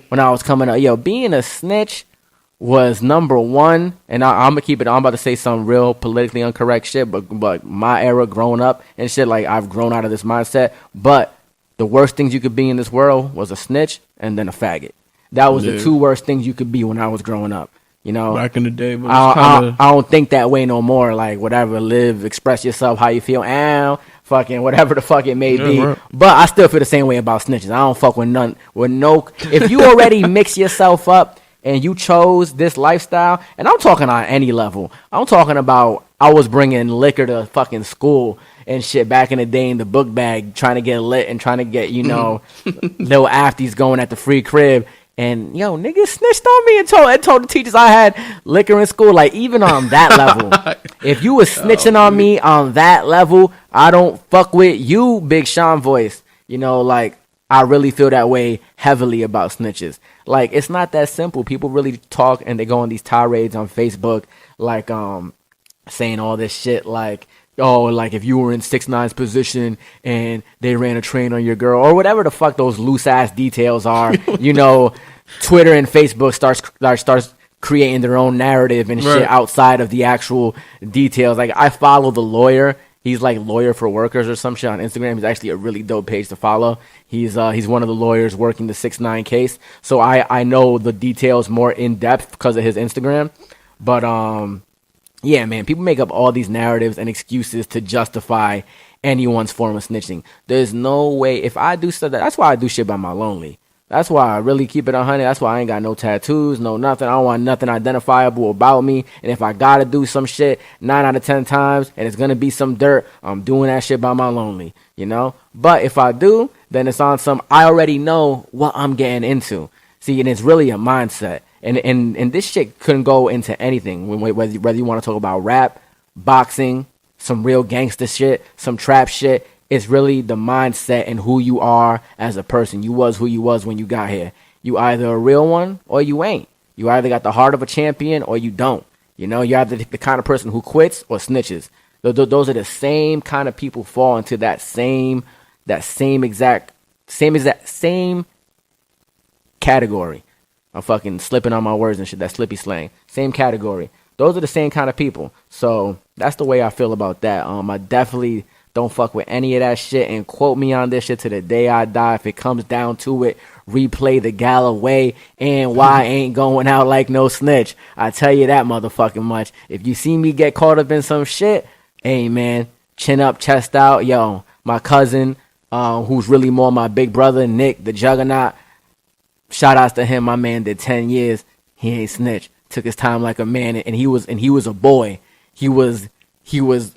When I was coming up, being a snitch was number one, and I'm gonna keep it. I'm about to say some real politically incorrect shit, but my era growing up and shit, like I've grown out of this mindset. But the worst things you could be in this world was a snitch and then a faggot. That was the two worst things you could be when I was growing up. Back in the day, but I don't think that way no more. Like whatever, live, express yourself how you feel, fucking whatever the fuck it may be. Right. But I still feel the same way about snitches. I don't fuck with none. If you already mix yourself up and you chose this lifestyle, and I'm talking on any level. I'm talking about I was bringing liquor to fucking school and shit back in the day in the book bag, trying to get lit and trying to get little afties going at the free crib. And niggas snitched on me and told the teachers I had liquor in school. Like even on that level, if you was snitching on me on that level, I don't fuck with you, Big Sean voice. Like I really feel that way heavily about snitches. Like it's not that simple. People really talk and they go on these tirades on Facebook, like saying all this shit like, oh, like if you were in 6ix9ine's position and they ran a train on your girl or whatever the fuck those loose ass details are, Twitter and Facebook starts creating their own narrative and shit outside of the actual details. Like I follow the lawyer. He's like Lawyer for Workers or some shit on Instagram. He's actually a really dope page to follow. He's one of the lawyers working the 6ix9ine case. So I know the details more in depth because of his Instagram. But yeah, man, people make up all these narratives and excuses to justify anyone's form of snitching. There's no way if I do stuff that's why I do shit by my lonely. That's why I really keep it 100. That's why I ain't got no tattoos, no nothing. I don't want nothing identifiable about me. And if I gotta do some shit 9 out of 10 times and it's gonna be some dirt, I'm doing that shit by my lonely, you know? But if I do, then it's on some, I already know what I'm getting into. See, and it's really a mindset. And this shit couldn't go into anything, whether you want to talk about rap, boxing, some real gangster shit, some trap shit. It's really the mindset and who you are as a person. You was who you was when you got here. You either a real one or you ain't. You either got the heart of a champion or you don't. You know, you're either the kind of person who quits or snitches. Those are the same kind of people fall into that same exact category. I'm fucking slipping on my words and shit. That slippy slang. Same category. Those are the same kind of people. So that's the way I feel about that. I definitely don't fuck with any of that shit and quote me on this shit to the day I die. If it comes down to it, replay the Gala way and why I ain't going out like no snitch. I tell you that motherfucking much. If you see me get caught up in some shit, hey man, chin up, chest out. Yo, my cousin, who's really more my big brother, Nick, the Juggernaut. Shout outs to him. My man did 10 years. He ain't snitch. Took his time like a man, and he was a boy. He was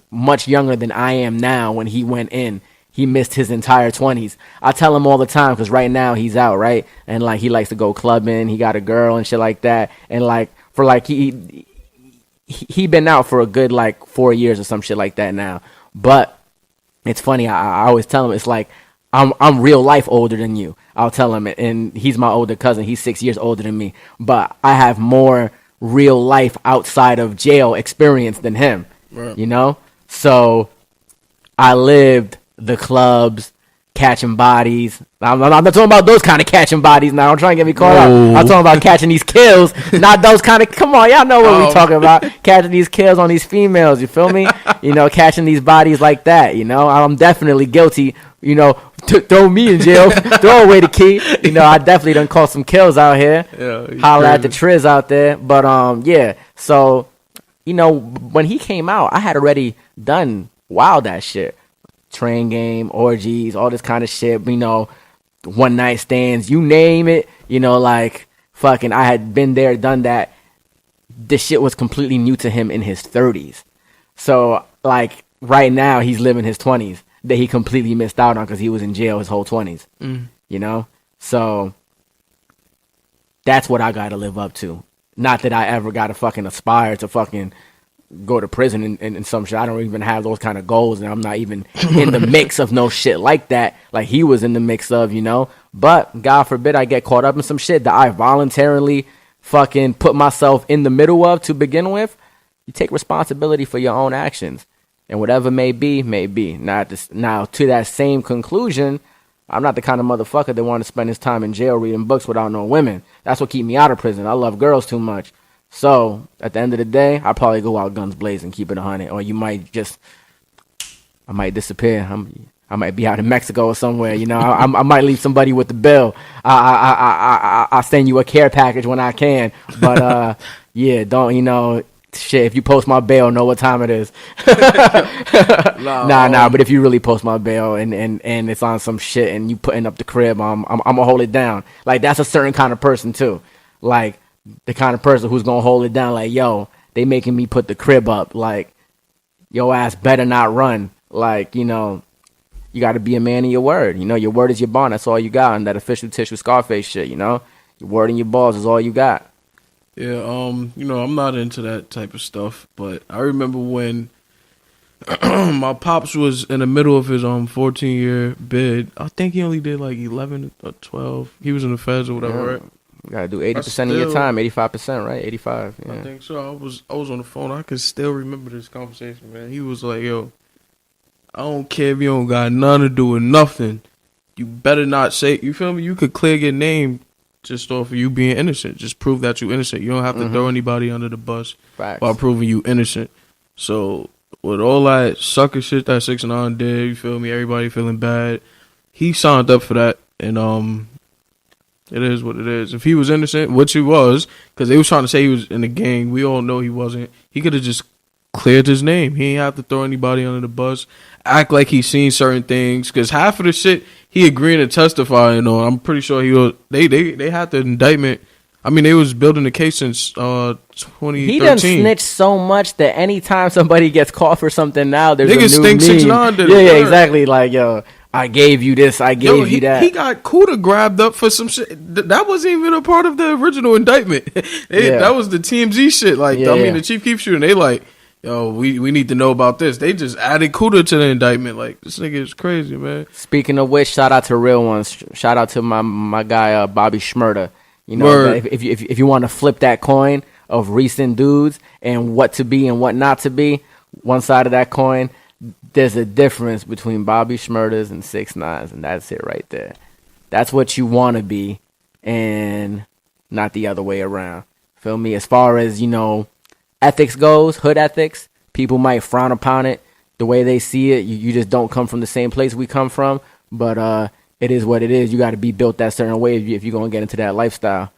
much younger than I am now when he went in. He missed his entire 20s. I tell him all the time because right now he's out, right? And like he likes to go clubbing. He got a girl and shit like that. And like for like he been out for a good like 4 years or some shit like that now. But it's funny. I always tell him it's like I'm real life older than you. I'll tell him, and he's my older cousin. He's 6 years older than me. But I have more real life outside of jail experience than him. Right. You know? So I lived the clubs, catching bodies. I'm not talking about those kind of catching bodies now. I'm trying to get me caught up. I'm talking about catching these kills, not those kind of, come on, y'all know what we talking about. Catching these kills on these females, you feel me? You know, catching these bodies like that, you know? I'm definitely guilty, you know, throw me in jail, throw away the key. You know, I definitely done caught some kills out here. Yeah, holla at the Triz out there. But, yeah, so, you know, when he came out, I had already done wild that shit. Train game, orgies, all this kind of shit, you know, one night stands, you name it, you know, like, fucking, I had been there, done that. This shit was completely new to him in his 30s. So, like, right now, he's living his 20s that he completely missed out on because he was in jail his whole 20s, you know? So, that's what I gotta live up to. Not that I ever gotta fucking aspire to fucking go to prison and some shit. I don't even have those kind of goals, and I'm not even in the mix of no shit like that, like he was in the mix of, you know. But God forbid I get caught up in some shit that I voluntarily fucking put myself in the middle of to begin with. You take responsibility for your own actions, and whatever may be. Now to that same conclusion, I'm not the kind of motherfucker that want to spend his time in jail reading books without no women. That's what keep me out of prison. I love girls too much. So, at the end of the day, I'll probably go out guns blazing, keep it 100. Or you might I might disappear. I might be out in Mexico or somewhere, you know. I might leave somebody with the bill. I'll send you a care package when I can. But, yeah, don't, you know, shit, if you post my bail, know what time it is. Nah, but if you really post my bail and it's on some shit and you putting up the crib, I'm going to hold it down. Like, that's a certain kind of person, too. Like, the kind of person who's gonna hold it down, like, yo, they making me put the crib up, like, your ass better not run. Like, you know, you gotta be a man of your word. You know, your word is your bond, that's all you got. And that official tissue Scarface shit, you know? Your word and your balls is all you got. Yeah, you know, I'm not into that type of stuff, but I remember when my pops was in the middle of his 14-year bid. I think he only did like 11 or 12. He was in the feds or whatever, right? You gotta do 80% of your time, 85%, right? 85. Yeah. I think so. I was on the phone. I can still remember this conversation, man. He was like, "Yo, I don't care if you don't got nothing to do with nothing. You better not say." You feel me? You could clear your name just off of you being innocent. Just prove that you're innocent. You don't have to throw anybody under the bus by proving you innocent. So with all that sucker shit that 6ix9ine did, you feel me? Everybody feeling bad. He signed up for that, and it is what it is. If he was innocent, which he was, because they was trying to say he was in the gang, we all know he wasn't. He could have just cleared his name. He ain't have to throw anybody under the bus, act like he's seen certain things, because half of the shit he agreeing to testify. I'm pretty sure he was. They had the indictment. I mean, they was building the case since 2013. He done snitched so much that anytime somebody gets caught for something now, there's niggas a new think 6ix9ine did it. Yeah, exactly. Like, yo, I gave you this, I gave you that. He got Cuda grabbed up for some shit. That wasn't even a part of the original indictment. That was the TMZ shit. Like, the Chief Keef shooting, they like, yo, we need to know about this. They just added Cuda to the indictment. Like, this nigga is crazy, man. Speaking of which, shout out to real ones. Shout out to my guy, Bobby Schmurda. You know, if you want to flip that coin of recent dudes and what to be and what not to be, one side of that coin, there's a difference between Bobby Schmurdas and 6ix9ines, and that's it right there. That's what you want to be, and not the other way around. Feel me? As far as, ethics goes, hood ethics, people might frown upon it the way they see it. You just don't come from the same place we come from, but it is what it is. You got to be built that certain way if you're going to get into that lifestyle,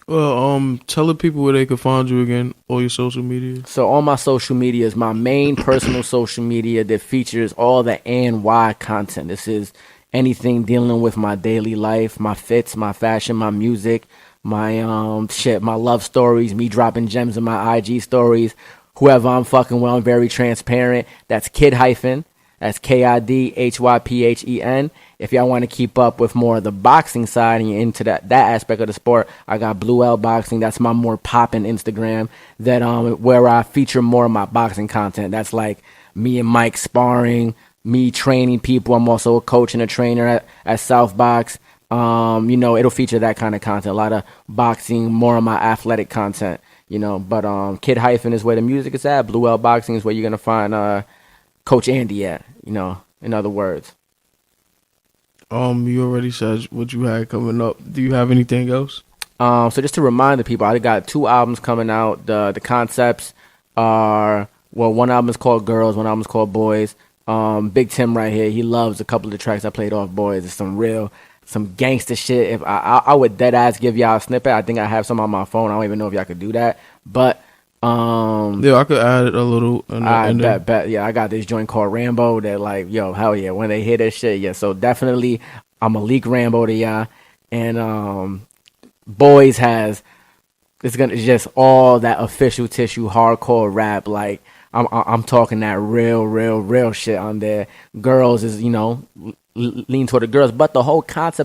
Well, tell the people where they can find you again, all your social media. So all my social media is my main personal social media that features all the ANY content. This is anything dealing with my daily life, my fits, my fashion, my music, my my love stories, me dropping gems in my IG stories. Whoever I'm fucking with, I'm very transparent. That's Kid Hyphen. That's KIDHYPHEN. If y'all want to keep up with more of the boxing side and you're into that aspect of the sport, I got Blue L Boxing. That's my more poppin' Instagram that where I feature more of my boxing content. That's like me and Mike sparring, me training people. I'm also a coach and a trainer at South Box. It'll feature that kind of content. A lot of boxing, more of my athletic content. But Kid Hyphen is where the music is at. Blue L Boxing is where you're gonna find Coach Andy at, in other words. You already said what you had coming up. Do you have anything else? So just to remind the people, I got 2 albums coming out. The concepts are, one album is called Girls, one album is called Boys. Big Tim right here, he loves a couple of the tracks I played off Boys. It's some gangster shit. If I would dead ass give y'all a snippet. I think I have some on my phone. I don't even know if y'all could do that, but I could add it a little. I bet. Yeah, I got this joint called Rambo that like, yo, hell yeah, when they hear that shit, yeah. So definitely, I'm a leak Rambo to y'all. And Boys it's just all that official tissue hardcore rap. Like I'm talking that real shit on there. Girls is lean toward the girls, but the whole concept